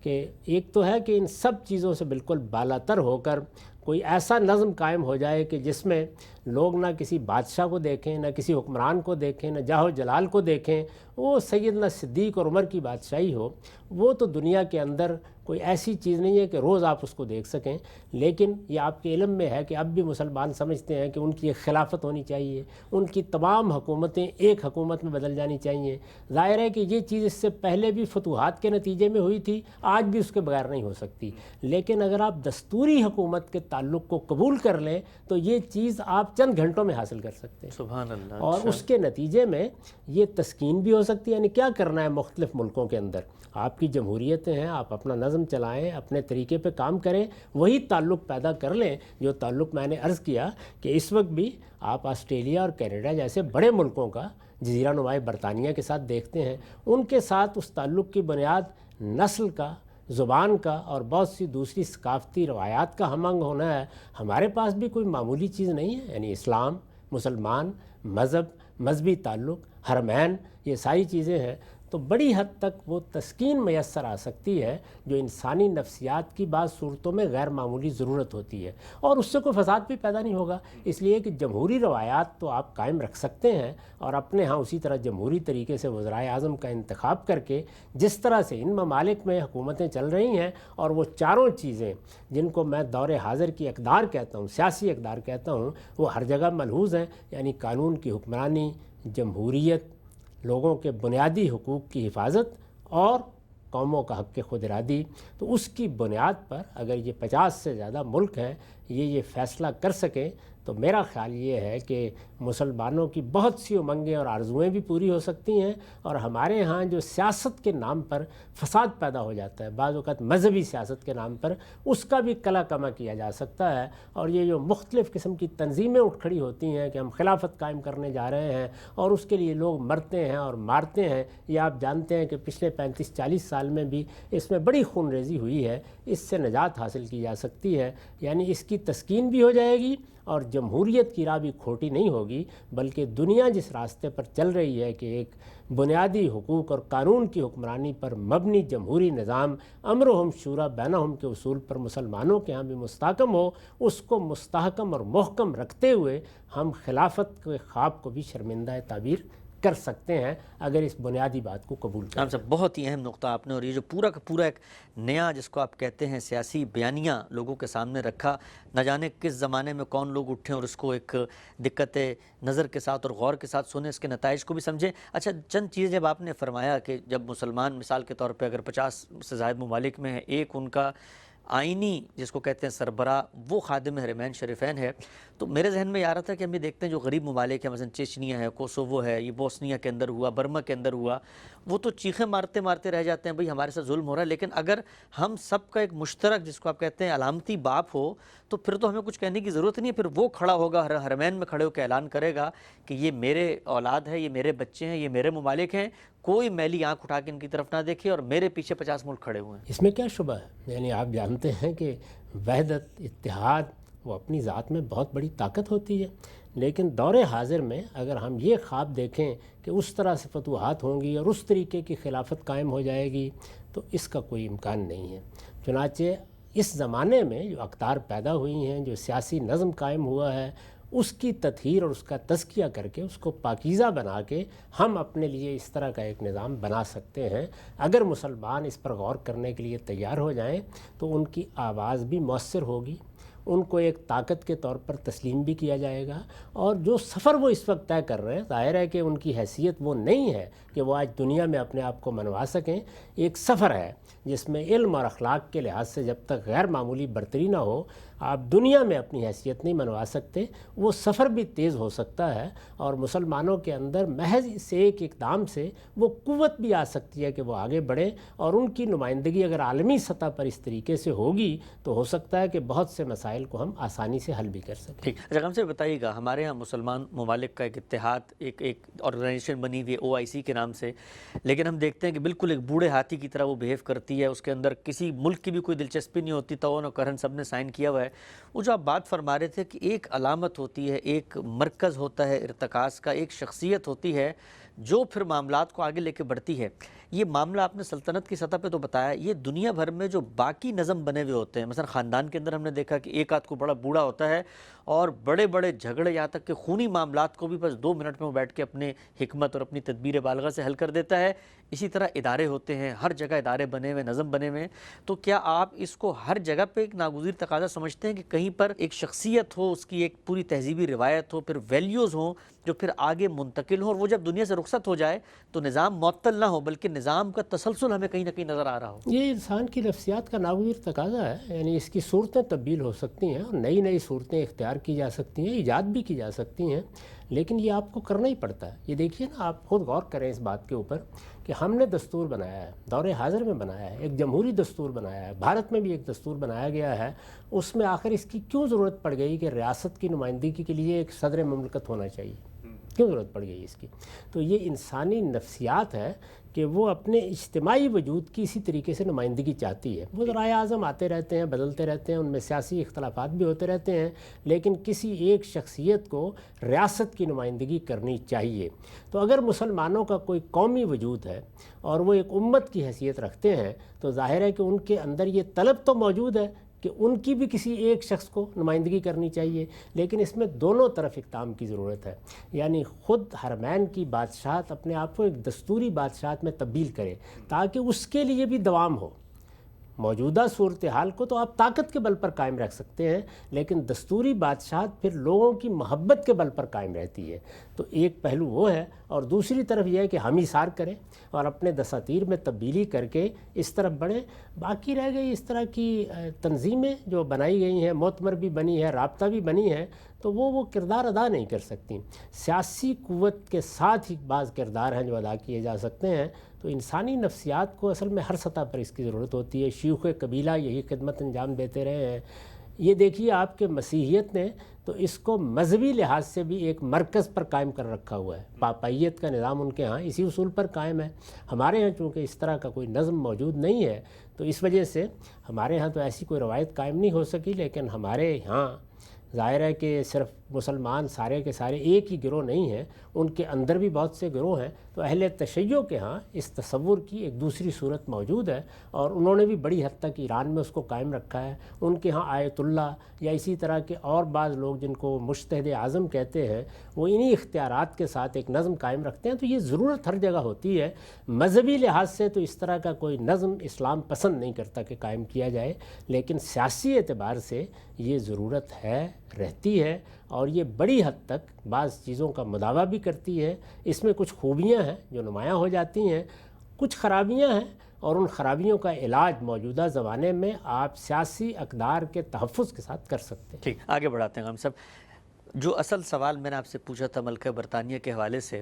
کہ ایک تو ہے کہ ان سب چیزوں سے بالکل بالاتر ہو کر کوئی ایسا نظم قائم ہو جائے کہ جس میں لوگ نہ کسی بادشاہ کو دیکھیں، نہ کسی حکمران کو دیکھیں، نہ جاہ و جلال کو دیکھیں، وہ سیدنا صدیق اور عمر کی بادشاہی ہو، وہ تو دنیا کے اندر کوئی ایسی چیز نہیں ہے کہ روز آپ اس کو دیکھ سکیں۔ لیکن یہ آپ کے علم میں ہے کہ اب بھی مسلمان سمجھتے ہیں کہ ان کی ایک خلافت ہونی چاہیے، ان کی تمام حکومتیں ایک حکومت میں بدل جانی چاہیے۔ ظاہر ہے کہ یہ چیز اس سے پہلے بھی فتوحات کے نتیجے میں ہوئی تھی، آج بھی اس کے بغیر نہیں ہو سکتی۔ لیکن اگر آپ دستوری حکومت کے تعلق کو قبول کر لیں تو یہ چیز آپ چند گھنٹوں میں حاصل کر سکتے ہیں، سبحان اللہ۔ اور اس کے نتیجے میں یہ تسکین بھی ہو سکتی ہے۔ یعنی کیا کرنا ہے مختلف ملکوں کے اندر، آپ کی جمہوریتیں ہیں، آپ اپنا نظم چلائیں، اپنے طریقے پہ کام کریں، وہی تعلق پیدا کر لیں جو تعلق میں نے عرض کیا کہ اس وقت بھی آپ آسٹریلیا اور کینیڈا جیسے بڑے ملکوں کا جزیرہ نمائے برطانیہ کے ساتھ دیکھتے ہیں، ان کے ساتھ اس تعلق کی بنیاد نسل کا، زبان کا اور بہت سی دوسری ثقافتی روایات کا ہم آہنگ ہونا ہے۔ ہمارے پاس بھی کوئی معمولی چیز نہیں ہے، یعنی اسلام، مسلمان، مذہبی تعلق، حرمین، یہ ساری چیزیں ہیں، تو بڑی حد تک وہ تسکین میسر آ سکتی ہے جو انسانی نفسیات کی بعض صورتوں میں غیر معمولی ضرورت ہوتی ہے، اور اس سے کوئی فساد بھی پیدا نہیں ہوگا۔ اس لیے کہ جمہوری روایات تو آپ قائم رکھ سکتے ہیں، اور اپنے ہاں اسی طرح جمہوری طریقے سے وزرائے اعظم کا انتخاب کر کے جس طرح سے ان ممالک میں حکومتیں چل رہی ہیں، اور وہ چاروں چیزیں جن کو میں دور حاضر کی اقدار کہتا ہوں، سیاسی اقدار کہتا ہوں، وہ ہر جگہ ملحوظ ہیں، یعنی قانون کی حکمرانی، جمہوریت، لوگوں کے بنیادی حقوق کی حفاظت اور قوموں کا حق خود ارادی۔ تو اس کی بنیاد پر اگر یہ 50 سے زیادہ ملک ہیں یہ فیصلہ کر سکیں تو میرا خیال یہ ہے کہ مسلمانوں کی بہت سی امنگیں اور آرزوئیں بھی پوری ہو سکتی ہیں، اور ہمارے ہاں جو سیاست کے نام پر فساد پیدا ہو جاتا ہے، بعض اوقات مذہبی سیاست کے نام پر، اس کا بھی کلا کما کیا جا سکتا ہے۔ اور یہ جو مختلف قسم کی تنظیمیں اٹھ کھڑی ہوتی ہیں کہ ہم خلافت قائم کرنے جا رہے ہیں اور اس کے لیے لوگ مرتے ہیں اور مارتے ہیں، یہ آپ جانتے ہیں کہ پچھلے 35-40 سال میں بھی اس میں بڑی خون ریزی ہوئی ہے، اس سے نجات حاصل کی جا سکتی ہے۔ یعنی اس کی تسکین بھی ہو جائے گی اور جمہوریت کی راہ بھی کھوٹی نہیں ہوگی، بلکہ دنیا جس راستے پر چل رہی ہے کہ ایک بنیادی حقوق اور قانون کی حکمرانی پر مبنی جمہوری نظام، امرہم شورا بینہم کے اصول پر مسلمانوں کے ہاں بھی مستحکم ہو، اس کو مستحکم اور محکم رکھتے ہوئے ہم خلافت کے خواب کو بھی شرمندہ تعبیر کر سکتے ہیں اگر اس بنیادی بات کو قبول کریں۔ ہم سب بہت ہی اہم نقطہ آپ نے، اور یہ جو پورا کا پورا ایک نیا جس کو آپ کہتے ہیں سیاسی بیانیہ لوگوں کے سامنے رکھا، نہ جانے کس زمانے میں کون لوگ اٹھیں اور اس کو ایک دقت نظر کے ساتھ اور غور کے ساتھ سنیں، اس کے نتائج کو بھی سمجھیں۔ اچھا، چند چیزیں جب آپ نے فرمایا کہ جب مسلمان مثال کے طور پہ اگر 50 سے زائد ممالک میں ہیں، ایک ان کا آئینی جس کو کہتے ہیں سربراہ وہ خادم حرمین شریفین ہے، تو میرے ذہن میں یہ آ رہا تھا کہ ہم یہ دیکھتے ہیں جو غریب ممالک ہیں، مثلا چیچنیا ہے، کوسوو ہے، یہ بوسنیا کے اندر ہوا، برما کے اندر ہوا، وہ تو چیخیں مارتے مارتے رہ جاتے ہیں بھئی ہمارے ساتھ ظلم ہو رہا ہے، لیکن اگر ہم سب کا ایک مشترک جس کو آپ کہتے ہیں علامتی باپ ہو تو پھر تو ہمیں کچھ کہنے کی ضرورت نہیں ہے، پھر وہ کھڑا ہوگا حرمین میں کھڑے ہو کے اعلان کرے گا کہ یہ میرے اولاد ہے، یہ میرے بچے ہیں، یہ میرے ممالک ہیں، کوئی میلی آنکھ اٹھا کے ان کی طرف نہ دیکھے، اور میرے پیچھے 50 ملک کھڑے ہوئے ہیں۔ اس میں کیا شبہ ہے؟ یعنی آپ جانتے ہیں کہ وحدت، اتحاد، وہ اپنی ذات میں بہت بڑی طاقت ہوتی ہے، لیکن دور حاضر میں اگر ہم یہ خواب دیکھیں کہ اس طرح سے فتوحات ہوں گی اور اس طریقے کی خلافت قائم ہو جائے گی تو اس کا کوئی امکان نہیں ہے۔ چنانچہ اس زمانے میں جو اقدار پیدا ہوئی ہیں، جو سیاسی نظم قائم ہوا ہے، اس کی تطہیر اور اس کا تزکیہ کر کے اس کو پاکیزہ بنا کے ہم اپنے لیے اس طرح کا ایک نظام بنا سکتے ہیں۔ اگر مسلمان اس پر غور کرنے کے لیے تیار ہو جائیں تو ان کی آواز بھی مؤثر ہوگی، ان کو ایک طاقت کے طور پر تسلیم بھی کیا جائے گا، اور جو سفر وہ اس وقت طے کر رہے ہیں، ظاہر ہے کہ ان کی حیثیت وہ نہیں ہے کہ وہ آج دنیا میں اپنے آپ کو منوا سکیں۔ ایک سفر ہے جس میں علم اور اخلاق کے لحاظ سے جب تک غیر معمولی برتری نہ ہو آپ دنیا میں اپنی حیثیت نہیں منوا سکتے۔ وہ سفر بھی تیز ہو سکتا ہے، اور مسلمانوں کے اندر محض سے ایک اقدام سے وہ قوت بھی آ سکتی ہے کہ وہ آگے بڑھیں، اور ان کی نمائندگی اگر عالمی سطح پر اس طریقے سے ہوگی تو ہو سکتا ہے کہ بہت سے مسائل کو ہم آسانی سے حل بھی کر سکیں۔ ٹھیک، اچھا ہم سے بتائیے گا، ہمارے ہاں مسلمان ممالک کا ایک اتحاد، ایک آرگنائزیشن بنی ہوئی ہے OIC کے نام سے، لیکن ہم دیکھتے ہیں کہ بالکل ایک بوڑھے ہاتھی کی طرح وہ بیہیو کرتی ہے، اس کے اندر کسی ملک کی بھی کوئی دلچسپی نہیں ہوتی، تعاون و کرہن سب نے سائن کیا ہوا ہے۔ وہ جو آپ بات فرما رہے تھے کہ ایک علامت ہوتی ہے، ایک مرکز ہوتا ہے ارتکاز کا، ایک شخصیت ہوتی ہے جو پھر معاملات کو آگے لے کے بڑھتی ہے. یہ معاملہ آپ نے سلطنت کی سطح پہ تو بتایا، یہ دنیا بھر میں جو باقی نظم بنے ہوئے ہوتے ہیں، مثلا خاندان کے اندر ہم نے دیکھا کہ ایک آدھ کو بڑا بوڑھا ہوتا ہے اور بڑے بڑے جھگڑے، یہاں تک کہ خونی معاملات کو بھی بس 2 منٹ میں وہ بیٹھ کے اپنے حکمت اور اپنی تدبیر بالغہ سے حل کر دیتا ہے. اسی طرح ادارے ہوتے ہیں، ہر جگہ ادارے بنے ہوئے، نظم بنے ہوئے. تو کیا آپ اس کو ہر جگہ پہ ایک ناگزیر تقاضا سمجھتے ہیں کہ کہیں پر ایک شخصیت ہو، اس کی ایک پوری تہذیبی روایت ہو، پھر ویلیوز ہوں جو پھر آگے منتقل ہوں، اور وہ جب دنیا سے رخصت ہو جائے تو نظام معطل نہ ہو بلکہ نظام کا تسلسل ہمیں کہیں نہ کہیں نظر آ رہا ہو؟ یہ انسان کی نفسیات کا ناگزیر تقاضا ہے. یعنی اس کی صورتیں تبدیل ہو سکتی ہیں اور نئی نئی صورتیں اختیار کی جا سکتی ہیں، ایجاد بھی کی جا سکتی ہیں، لیکن یہ آپ کو کرنا ہی پڑتا ہے. یہ دیکھیے نا، آپ خود غور کریں اس بات کے اوپر کہ ہم نے دستور بنایا ہے، دور حاضر میں بنایا ہے، ایک جمہوری دستور بنایا ہے، بھارت میں بھی ایک دستور بنایا گیا ہے. اس میں آخر اس کی کیوں ضرورت پڑ گئی کہ ریاست کی نمائندگی کے لیے ایک صدر مملکت ہونا چاہیے؟ کیوں ضرورت پڑ گئی اس کی؟ تو یہ انسانی نفسیات ہے کہ وہ اپنے اجتماعی وجود کی اسی طریقے سے نمائندگی چاہتی ہے. وزرائے اعظم آتے رہتے ہیں، بدلتے رہتے ہیں، ان میں سیاسی اختلافات بھی ہوتے رہتے ہیں، لیکن کسی ایک شخصیت کو ریاست کی نمائندگی کرنی چاہیے. تو اگر مسلمانوں کا کوئی قومی وجود ہے اور وہ ایک امت کی حیثیت رکھتے ہیں تو ظاہر ہے کہ ان کے اندر یہ طلب تو موجود ہے کہ ان کی بھی کسی ایک شخص کو نمائندگی کرنی چاہیے، لیکن اس میں دونوں طرف اقدام کی ضرورت ہے. یعنی خود حرمین کی بادشاہت اپنے آپ کو ایک دستوری بادشاہت میں تبدیل کرے تاکہ اس کے لیے بھی دوام ہو. موجودہ صورتحال کو تو آپ طاقت کے بل پر قائم رکھ سکتے ہیں، لیکن دستوری بادشاہت پھر لوگوں کی محبت کے بل پر قائم رہتی ہے. تو ایک پہلو وہ ہے، اور دوسری طرف یہ ہے کہ ہم ایثار کریں اور اپنے دساتیر میں تبدیلی کر کے اس طرف بڑھیں. باقی رہ گئی اس طرح کی تنظیمیں جو بنائی گئی ہیں، معتمر بھی بنی ہے، رابطہ بھی بنی ہے، تو وہ کردار ادا نہیں کر سکتی. سیاسی قوت کے ساتھ ہی بعض کردار ہیں جو ادا کیے جا سکتے ہیں. تو انسانی نفسیات کو اصل میں ہر سطح پر اس کی ضرورت ہوتی ہے. شیوخ قبیلہ یہی خدمت انجام دیتے رہے ہیں. یہ دیکھیے آپ کے مسیحیت نے تو اس کو مذہبی لحاظ سے بھی ایک مرکز پر قائم کر رکھا ہوا ہے. پاپائیت کا نظام ان کے ہاں اسی اصول پر قائم ہے. ہمارے ہاں چونکہ اس طرح کا کوئی نظم موجود نہیں ہے تو اس وجہ سے ہمارے ہاں تو ایسی کوئی روایت قائم نہیں ہو سکی. لیکن ہمارے ہاں ظاہر ہے کہ صرف مسلمان سارے کے سارے ایک ہی گروہ نہیں ہیں، ان کے اندر بھی بہت سے گروہ ہیں. تو اہل تشیع کے ہاں اس تصور کی ایک دوسری صورت موجود ہے اور انہوں نے بھی بڑی حد تک ایران میں اس کو قائم رکھا ہے. ان کے ہاں آیت اللہ یا اسی طرح کے اور بعض لوگ جن کو مجتہد اعظم کہتے ہیں، وہ انہی اختیارات کے ساتھ ایک نظم قائم رکھتے ہیں. تو یہ ضرورت ہر جگہ ہوتی ہے. مذہبی لحاظ سے تو اس طرح کا کوئی نظم اسلام پسند نہیں کرتا کہ قائم کیا جائے، لیکن سیاسی اعتبار سے یہ ضرورت ہے، رہتی ہے، اور یہ بڑی حد تک بعض چیزوں کا مداوع بھی کرتی ہے. اس میں کچھ خوبیاں ہیں جو نمایاں ہو جاتی ہیں، کچھ خرابیاں ہیں، اور ان خرابیوں کا علاج موجودہ زمانے میں آپ سیاسی اقدار کے تحفظ کے ساتھ کر سکتے ہیں. ٹھیک، آگے بڑھاتے ہیں ہم سب. جو اصل سوال میں نے آپ سے پوچھا تھا ملکہ برطانیہ کے حوالے سے،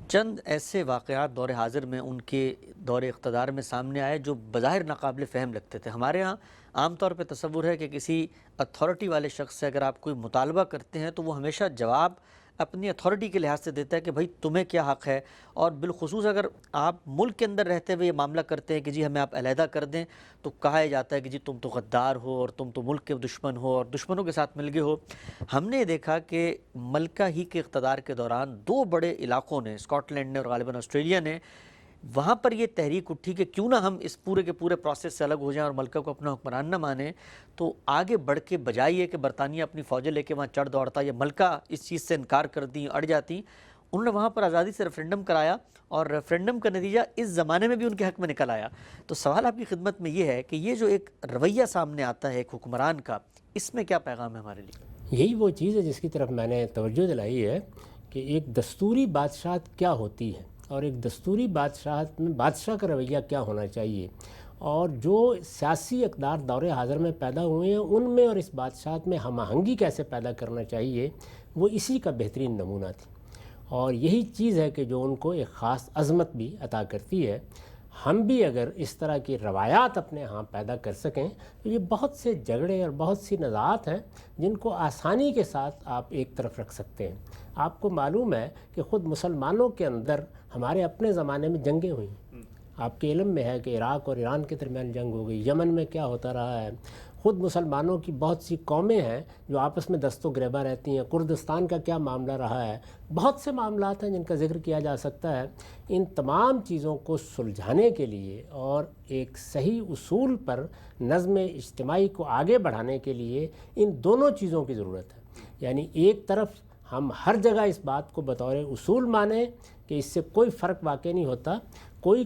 چند ایسے واقعات دور حاضر میں ان کے دور اقتدار میں سامنے آئے جو بظاہر ناقابل فہم لگتے تھے. ہمارے ہاں عام طور پہ تصور ہے کہ کسی اتھارٹی والے شخص سے اگر آپ کوئی مطالبہ کرتے ہیں تو وہ ہمیشہ جواب اپنی اتھارٹی کے لحاظ سے دیتا ہے کہ بھائی تمہیں کیا حق ہے. اور بالخصوص اگر آپ ملک کے اندر رہتے ہوئے یہ معاملہ کرتے ہیں کہ جی ہمیں آپ علیحدہ کر دیں تو کہا جاتا ہے کہ جی تم تو غدار ہو اور تم تو ملک کے دشمن ہو اور دشمنوں کے ساتھ مل گئے ہو. ہم نے دیکھا کہ ملکہ ہی کے اقتدار کے دوران 2 بڑے علاقوں نے، اسکاٹ لینڈ نے اور غالباً آسٹریلیا نے، وہاں پر یہ تحریک اٹھی کہ کیوں نہ ہم اس پورے کے پورے پروسیس سے الگ ہو جائیں اور ملکہ کو اپنا حکمران نہ مانیں. تو آگے بڑھ کے بجائے یہ کہ برطانیہ اپنی فوجیں لے کے وہاں چڑھ دوڑتا یا ملکہ اس چیز سے انکار کر دیں، اڑ جاتی، انہوں نے وہاں پر آزادی سے ریفرنڈم کرایا اور ریفرنڈم کا نتیجہ اس زمانے میں بھی ان کے حق میں نکل آیا. تو سوال آپ کی خدمت میں یہ ہے کہ یہ جو ایک رویہ سامنے آتا ہے ایک حکمران کا، اس میں کیا پیغام ہے ہمارے لیے؟ یہی وہ چیز ہے جس کی طرف میں نے توجہ دلائی ہے کہ ایک دستوری بادشاہت کیا ہوتی ہے اور ایک دستوری بادشاہت میں بادشاہ کا رویہ کیا ہونا چاہیے، اور جو سیاسی اقدار دور حاضر میں پیدا ہوئے ہیں ان میں اور اس بادشاہت میں ہم آہنگی کیسے پیدا کرنا چاہیے، وہ اسی کا بہترین نمونہ تھی. اور یہی چیز ہے کہ جو ان کو ایک خاص عظمت بھی عطا کرتی ہے. ہم بھی اگر اس طرح کی روایات اپنے ہاں پیدا کر سکیں تو یہ بہت سے جھگڑے اور بہت سی نزاعات ہیں جن کو آسانی کے ساتھ آپ ایک طرف رکھ سکتے ہیں. آپ کو معلوم ہے کہ خود مسلمانوں کے اندر ہمارے اپنے زمانے میں جنگیں ہوئیں. آپ کے علم میں ہے کہ عراق اور ایران کے درمیان جنگ ہو گئی، یمن میں کیا ہوتا رہا ہے، خود مسلمانوں کی بہت سی قومیں ہیں جو آپس میں دست و گریباں رہتی ہیں، کردستان کا کیا معاملہ رہا ہے، بہت سے معاملات ہیں جن کا ذکر کیا جا سکتا ہے۔ ان تمام چیزوں کو سلجھانے کے لیے اور ایک صحیح اصول پر نظم اجتماعی کو آگے بڑھانے کے لیے ان دونوں چیزوں کی ضرورت ہے۔ یعنی ایک طرف ہم ہر جگہ اس بات کو بطور اصول مانیں کہ اس سے کوئی فرق واقع نہیں ہوتا، کوئی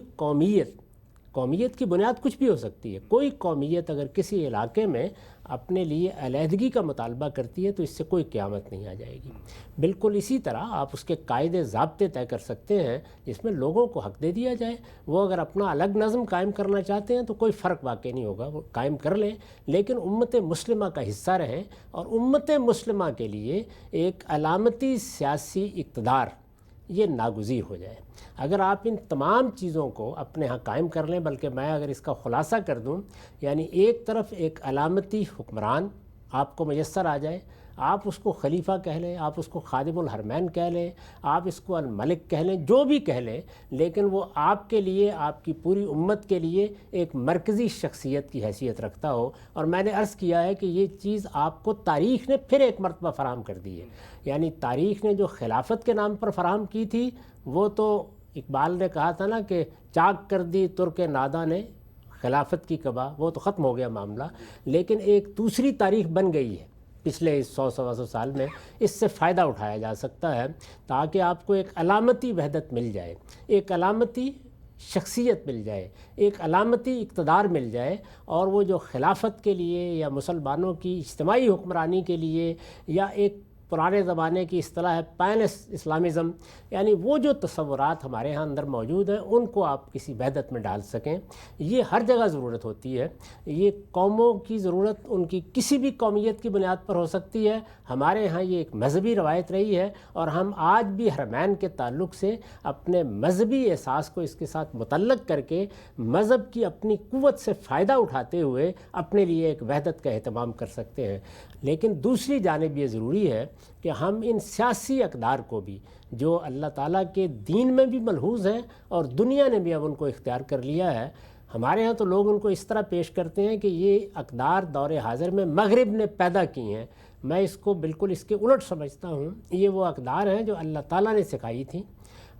قومیت کی بنیاد کچھ بھی ہو سکتی ہے، کوئی قومیت اگر کسی علاقے میں اپنے لیے علیحدگی کا مطالبہ کرتی ہے تو اس سے کوئی قیامت نہیں آ جائے گی۔ بالکل اسی طرح آپ اس کے قاعدے ضابطے طے کر سکتے ہیں جس میں لوگوں کو حق دے دیا جائے، وہ اگر اپنا الگ نظم قائم کرنا چاہتے ہیں تو کوئی فرق واقع نہیں ہوگا، وہ قائم کر لیں، لیکن امت مسلمہ کا حصہ رہیں اور امت مسلمہ کے لیے ایک علامتی سیاسی اقتدار یہ ناگزیر ہو جائے۔ اگر آپ ان تمام چیزوں کو اپنے ہاں قائم کر لیں، بلکہ میں اگر اس کا خلاصہ کر دوں، یعنی ایک طرف ایک علامتی حکمران آپ کو میسر آ جائے، آپ اس کو خلیفہ کہہ لیں، آپ اس کو خادم الحرمین کہہ لیں، آپ اس کو الملک کہہ لیں، جو بھی کہہ لیں، لیکن وہ آپ کے لیے، آپ کی پوری امت کے لیے ایک مرکزی شخصیت کی حیثیت رکھتا ہو۔ اور میں نے عرض کیا ہے کہ یہ چیز آپ کو تاریخ نے پھر ایک مرتبہ فراہم کر دی ہے۔ یعنی تاریخ نے جو خلافت کے نام پر فراہم کی تھی، وہ تو اقبال نے کہا تھا نا کہ چاک کر دی ترک ناداں نے خلافت کی قبا، وہ تو ختم ہو گیا معاملہ، لیکن ایک دوسری تاریخ بن گئی ہے پچھلے 100 سال میں، اس سے فائدہ اٹھایا جا سکتا ہے تاکہ آپ کو ایک علامتی وحدت مل جائے، ایک علامتی شخصیت مل جائے، ایک علامتی اقتدار مل جائے، اور وہ جو خلافت کے لیے یا مسلمانوں کی اجتماعی حکمرانی کے لیے یا ایک پرانے زمانے کی اصطلاح ہے پین اسلامزم، یعنی وہ جو تصورات ہمارے ہاں اندر موجود ہیں ان کو آپ کسی وحدت میں ڈال سکیں، یہ ہر جگہ ضرورت ہوتی ہے۔ یہ قوموں کی ضرورت ان کی کسی بھی قومیت کی بنیاد پر ہو سکتی ہے، ہمارے ہاں یہ ایک مذہبی روایت رہی ہے، اور ہم آج بھی حرمین کے تعلق سے اپنے مذہبی احساس کو اس کے ساتھ متعلق کر کے مذہب کی اپنی قوت سے فائدہ اٹھاتے ہوئے اپنے لیے ایک وحدت کا اہتمام کر سکتے ہیں۔ لیکن دوسری جانب یہ ضروری ہے کہ ہم ان سیاسی اقدار کو بھی، جو اللہ تعالیٰ کے دین میں بھی ملحوظ ہیں اور دنیا نے بھی اب ان کو اختیار کر لیا ہے، ہمارے ہاں تو لوگ ان کو اس طرح پیش کرتے ہیں کہ یہ اقدار دور حاضر میں مغرب نے پیدا کی ہیں۔ میں اس کو بالکل اس کے الٹ سمجھتا ہوں، یہ وہ اقدار ہیں جو اللہ تعالیٰ نے سکھائی تھیں،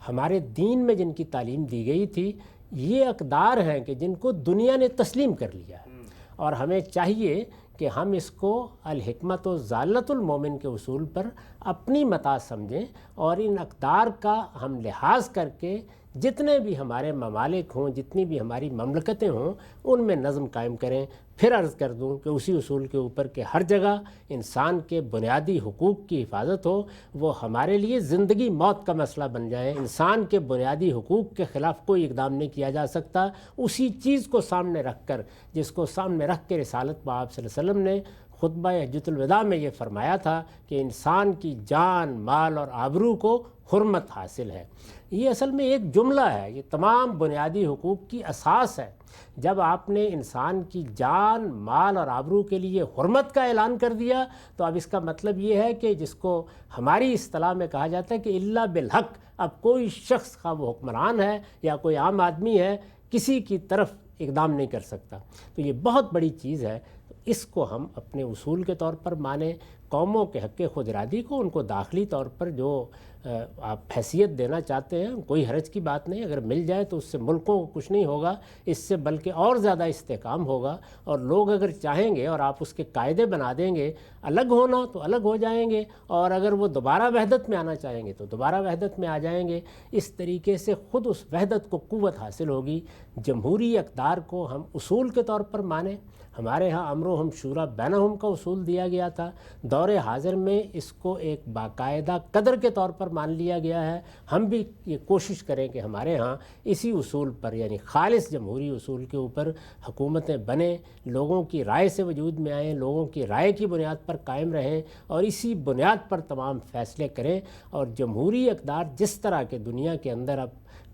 ہمارے دین میں جن کی تعلیم دی گئی تھی، یہ اقدار ہیں کہ جن کو دنیا نے تسلیم کر لیا ہے، اور ہمیں چاہیے کہ ہم اس کو الحکمت و ضالۃ المومن کے اصول پر اپنی متاع سمجھیں، اور ان اقدار کا ہم لحاظ کر کے جتنے بھی ہمارے ممالک ہوں، جتنی بھی ہماری مملکتیں ہوں، ان میں نظم قائم کریں۔ پھر عرض کر دوں کہ اسی اصول کے اوپر کہ ہر جگہ انسان کے بنیادی حقوق کی حفاظت ہو، وہ ہمارے لیے زندگی موت کا مسئلہ بن جائے۔ انسان کے بنیادی حقوق کے خلاف کوئی اقدام نہیں کیا جا سکتا، اسی چیز کو سامنے رکھ کر، جس کو سامنے رکھ کے رسالت پاک صلی اللہ علیہ وسلم نے خطبہ حجۃ الوداع میں یہ فرمایا تھا کہ انسان کی جان، مال اور آبرو کو حرمت حاصل ہے۔ یہ اصل میں ایک جملہ ہے، یہ تمام بنیادی حقوق کی اساس ہے۔ جب آپ نے انسان کی جان، مال اور آبرو کے لیے حرمت کا اعلان کر دیا تو اب اس کا مطلب یہ ہے کہ جس کو ہماری اصطلاح میں کہا جاتا ہے کہ الا بالحق، اب کوئی شخص، خواہ وہ حکمران ہے یا کوئی عام آدمی ہے، کسی کی طرف اقدام نہیں کر سکتا۔ تو یہ بہت بڑی چیز ہے، اس کو ہم اپنے اصول کے طور پر مانیں۔ قوموں کے حق خود ارادی کو ان کو داخلی طور پر جو آپ حیثیت دینا چاہتے ہیں، کوئی حرج کی بات نہیں، اگر مل جائے تو اس سے ملکوں کو کچھ نہیں ہوگا، اس سے بلکہ اور زیادہ استحکام ہوگا، اور لوگ اگر چاہیں گے اور آپ اس کے قاعدے بنا دیں گے الگ ہونا تو الگ ہو جائیں گے، اور اگر وہ دوبارہ وحدت میں آنا چاہیں گے تو دوبارہ وحدت میں آ جائیں گے۔ اس طریقے سے خود اس وحدت کو قوت حاصل ہوگی۔ جمہوری اقدار کو ہم اصول کے طور پر مانیں، ہمارے ہاں امرہم شورا بینہم کا اصول دیا گیا تھا، دور حاضر میں اس کو ایک باقاعدہ قدر کے طور پر مان لیا گیا ہے۔ ہم بھی یہ کوشش کریں کہ ہمارے ہاں اسی اصول پر، یعنی خالص جمہوری اصول کے اوپر حکومتیں بنیں، لوگوں کی رائے سے وجود میں آئیں، لوگوں کی رائے کی بنیاد پر قائم رہیں، اور اسی بنیاد پر تمام فیصلے کریں۔ اور جمہوری اقدار جس طرح کے دنیا کے اندر اب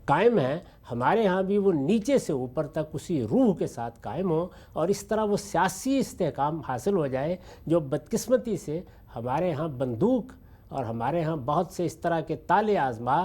قائم ہیں، ہمارے ہاں بھی وہ نیچے سے اوپر تک اسی روح کے ساتھ قائم ہوں، اور اس طرح وہ سیاسی استحکام حاصل ہو جائے جو بدقسمتی سے ہمارے ہاں بندوق اور ہمارے ہاں بہت سے اس طرح کے تالے آزما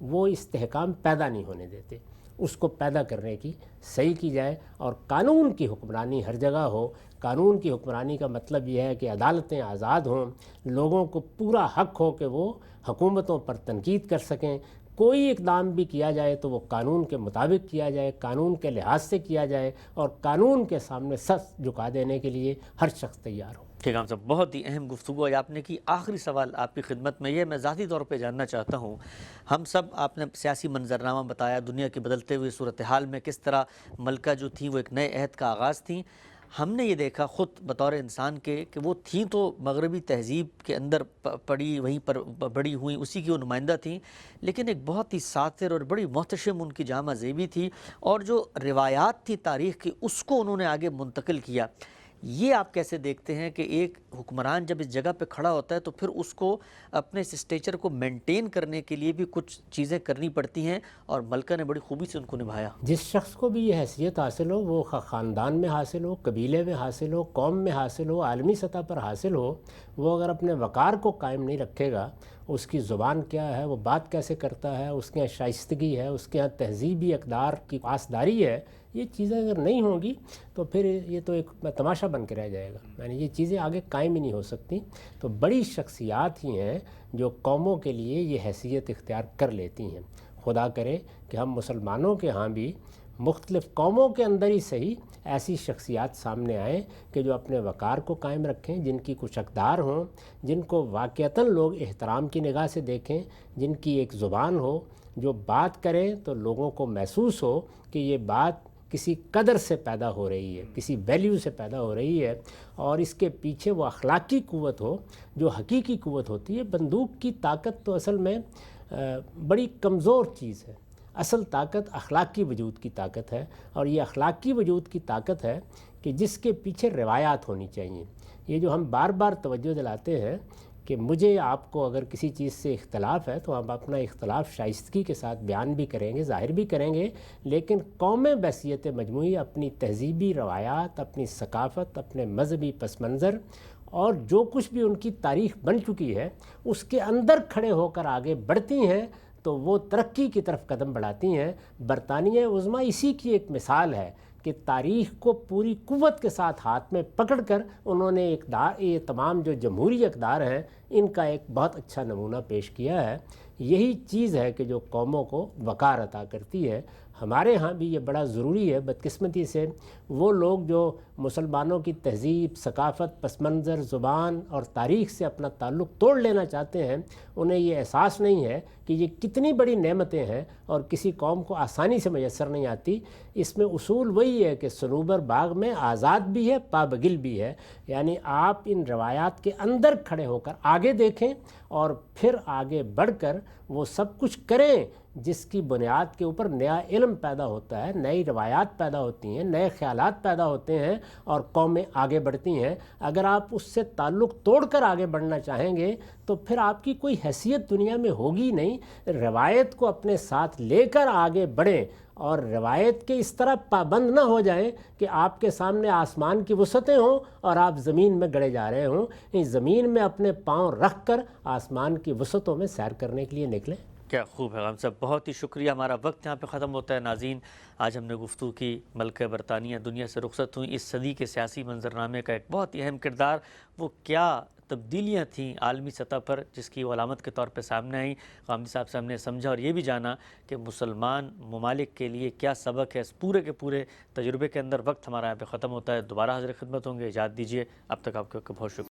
وہ استحکام پیدا نہیں ہونے دیتے۔ اس کو پیدا کرنے کی صحیح کی جائے اور قانون کی حکمرانی ہر جگہ ہو۔ قانون کی حکمرانی کا مطلب یہ ہے کہ عدالتیں آزاد ہوں، لوگوں کو پورا حق ہو کہ وہ حکومتوں پر تنقید کر سکیں، کوئی اقدام بھی کیا جائے تو وہ قانون کے مطابق کیا جائے، قانون کے لحاظ سے کیا جائے اور قانون کے سامنے سر جھکا دینے کے لیے ہر شخص تیار ہو۔ ٹھیک ہے صاحب، بہت ہی اہم گفتگو ہے آپ نے کی۔ آخری سوال آپ کی خدمت میں یہ میں ذاتی طور پہ جاننا چاہتا ہوں، ہم سب آپ نے سیاسی منظرنامہ بتایا، دنیا کی بدلتے ہوئے صورتحال میں کس طرح ملکہ جو تھیں وہ ایک نئے عہد کا آغاز تھیں۔ ہم نے یہ دیکھا خود بطور انسان کے کہ وہ تھیں تو مغربی تہذیب کے اندر پڑی، وہیں پر بڑی ہوئیں، اسی کی وہ نمائندہ تھیں، لیکن ایک بہت ہی ساتر اور بڑی محتشم ان کی جامہ زیبی تھی، اور جو روایات تھی تاریخ کی اس کو انہوں نے آگے منتقل کیا۔ یہ آپ کیسے دیکھتے ہیں کہ ایک حکمران جب اس جگہ پہ کھڑا ہوتا ہے تو پھر اس کو اپنے اس اسٹیچر کو مینٹین کرنے کے لیے بھی کچھ چیزیں کرنی پڑتی ہیں، اور ملکہ نے بڑی خوبی سے ان کو نبھایا۔ جس شخص کو بھی یہ حیثیت حاصل ہو، وہ خاندان میں حاصل ہو، قبیلے میں حاصل ہو، قوم میں حاصل ہو، عالمی سطح پر حاصل ہو، وہ اگر اپنے وقار کو قائم نہیں رکھے گا، اس کی زبان کیا ہے، وہ بات کیسے کرتا ہے، اس کے یہاں شائستگی ہے، اس کے یہاں تہذیبی اقدار کی پاسداری ہے، یہ چیزیں اگر نہیں ہوں گی تو پھر یہ تو ایک تماشا بن کے رہ جائے گا، یعنی یہ چیزیں آگے قائم ہی نہیں ہو سکتی۔ تو بڑی شخصیات ہی ہیں جو قوموں کے لیے یہ حیثیت اختیار کر لیتی ہیں۔ خدا کرے کہ ہم مسلمانوں کے ہاں بھی مختلف قوموں کے اندر ہی صحیح ایسی شخصیات سامنے آئیں کہ جو اپنے وقار کو قائم رکھیں، جن کی کچھ اقدار ہوں، جن کو واقعتاً لوگ احترام کی نگاہ سے دیکھیں، جن کی ایک زبان ہو، جو بات کریں تو لوگوں کو محسوس ہو کہ یہ بات کسی قدر سے پیدا ہو رہی ہے، کسی ویلیو سے پیدا ہو رہی ہے، اور اس کے پیچھے وہ اخلاقی قوت ہو جو حقیقی قوت ہوتی ہے۔ بندوق کی طاقت تو اصل میں بڑی کمزور چیز ہے، اصل طاقت اخلاقی وجود کی طاقت ہے، اور یہ اخلاقی وجود کی طاقت ہے کہ جس کے پیچھے روایات ہونی چاہیے۔ یہ جو ہم بار بار توجہ دلاتے ہیں کہ مجھے آپ کو اگر کسی چیز سے اختلاف ہے تو ہم اپنا اختلاف شائستگی کے ساتھ بیان بھی کریں گے، ظاہر بھی کریں گے، لیکن قومیں بحیثیت مجموعی اپنی تہذیبی روایات، اپنی ثقافت، اپنے مذہبی پس منظر اور جو کچھ بھی ان کی تاریخ بن چکی ہے اس کے اندر کھڑے ہو کر آگے بڑھتی ہیں تو وہ ترقی کی طرف قدم بڑھاتی ہیں۔ برطانیہ عظمیٰ اسی کی ایک مثال ہے کہ تاریخ کو پوری قوت کے ساتھ ہاتھ میں پکڑ کر انہوں نے یہ تمام جو جمہوری اقدار ہیں ان کا ایک بہت اچھا نمونہ پیش کیا ہے۔ یہی چیز ہے کہ جو قوموں کو وقار عطا کرتی ہے۔ ہمارے ہاں بھی یہ بڑا ضروری ہے، بدقسمتی سے وہ لوگ جو مسلمانوں کی تہذیب، ثقافت، پس منظر، زبان اور تاریخ سے اپنا تعلق توڑ لینا چاہتے ہیں، انہیں یہ احساس نہیں ہے کہ یہ کتنی بڑی نعمتیں ہیں اور کسی قوم کو آسانی سے میسر نہیں آتی۔ اس میں اصول وہی ہے کہ صنوبر باغ میں آزاد بھی ہے، پابگل بھی ہے، یعنی آپ ان روایات کے اندر کھڑے ہو کر آگے دیکھیں اور پھر آگے بڑھ کر وہ سب کچھ کریں جس کی بنیاد کے اوپر نیا علم پیدا ہوتا ہے، نئی روایات پیدا ہوتی ہیں، نئے خیالات پیدا ہوتے ہیں اور قومیں آگے بڑھتی ہیں۔ اگر آپ اس سے تعلق توڑ کر آگے بڑھنا چاہیں گے تو پھر آپ کی کوئی حیثیت دنیا میں ہوگی نہیں۔ روایت کو اپنے ساتھ لے کر آگے بڑھیں اور روایت کے اس طرح پابند نہ ہو جائیں کہ آپ کے سامنے آسمان کی وسعتیں ہوں اور آپ زمین میں گڑے جا رہے ہوں۔ اس زمین میں اپنے پاؤں رکھ کر آسمان کی وسعتوں میں سیر کرنے کے لیے نکلیں۔ کیا خوب ہے غام صاحب، بہت ہی شکریہ۔ ہمارا وقت یہاں پہ ختم ہوتا ہے۔ ناظرین، آج ہم نے گفتگو کی ملکہ برطانیہ دنیا سے رخصت ہوئی، اس صدی کے سیاسی منظرنامے کا ایک بہت ہی اہم کردار، وہ کیا تبدیلیاں تھیں عالمی سطح پر جس کی وہ علامت کے طور پہ سامنے آئیں۔ غامدی صاحب سے ہم نے سمجھا اور یہ بھی جانا کہ مسلمان ممالک کے لیے کیا سبق ہے اس پورے کے پورے تجربے کے اندر۔ وقت ہمارا یہاں پہ ختم ہوتا ہے، دوبارہ حاضر خدمت ہوں گے، اجازت دیجیے، اب تک آپ کا بہت شکریہ۔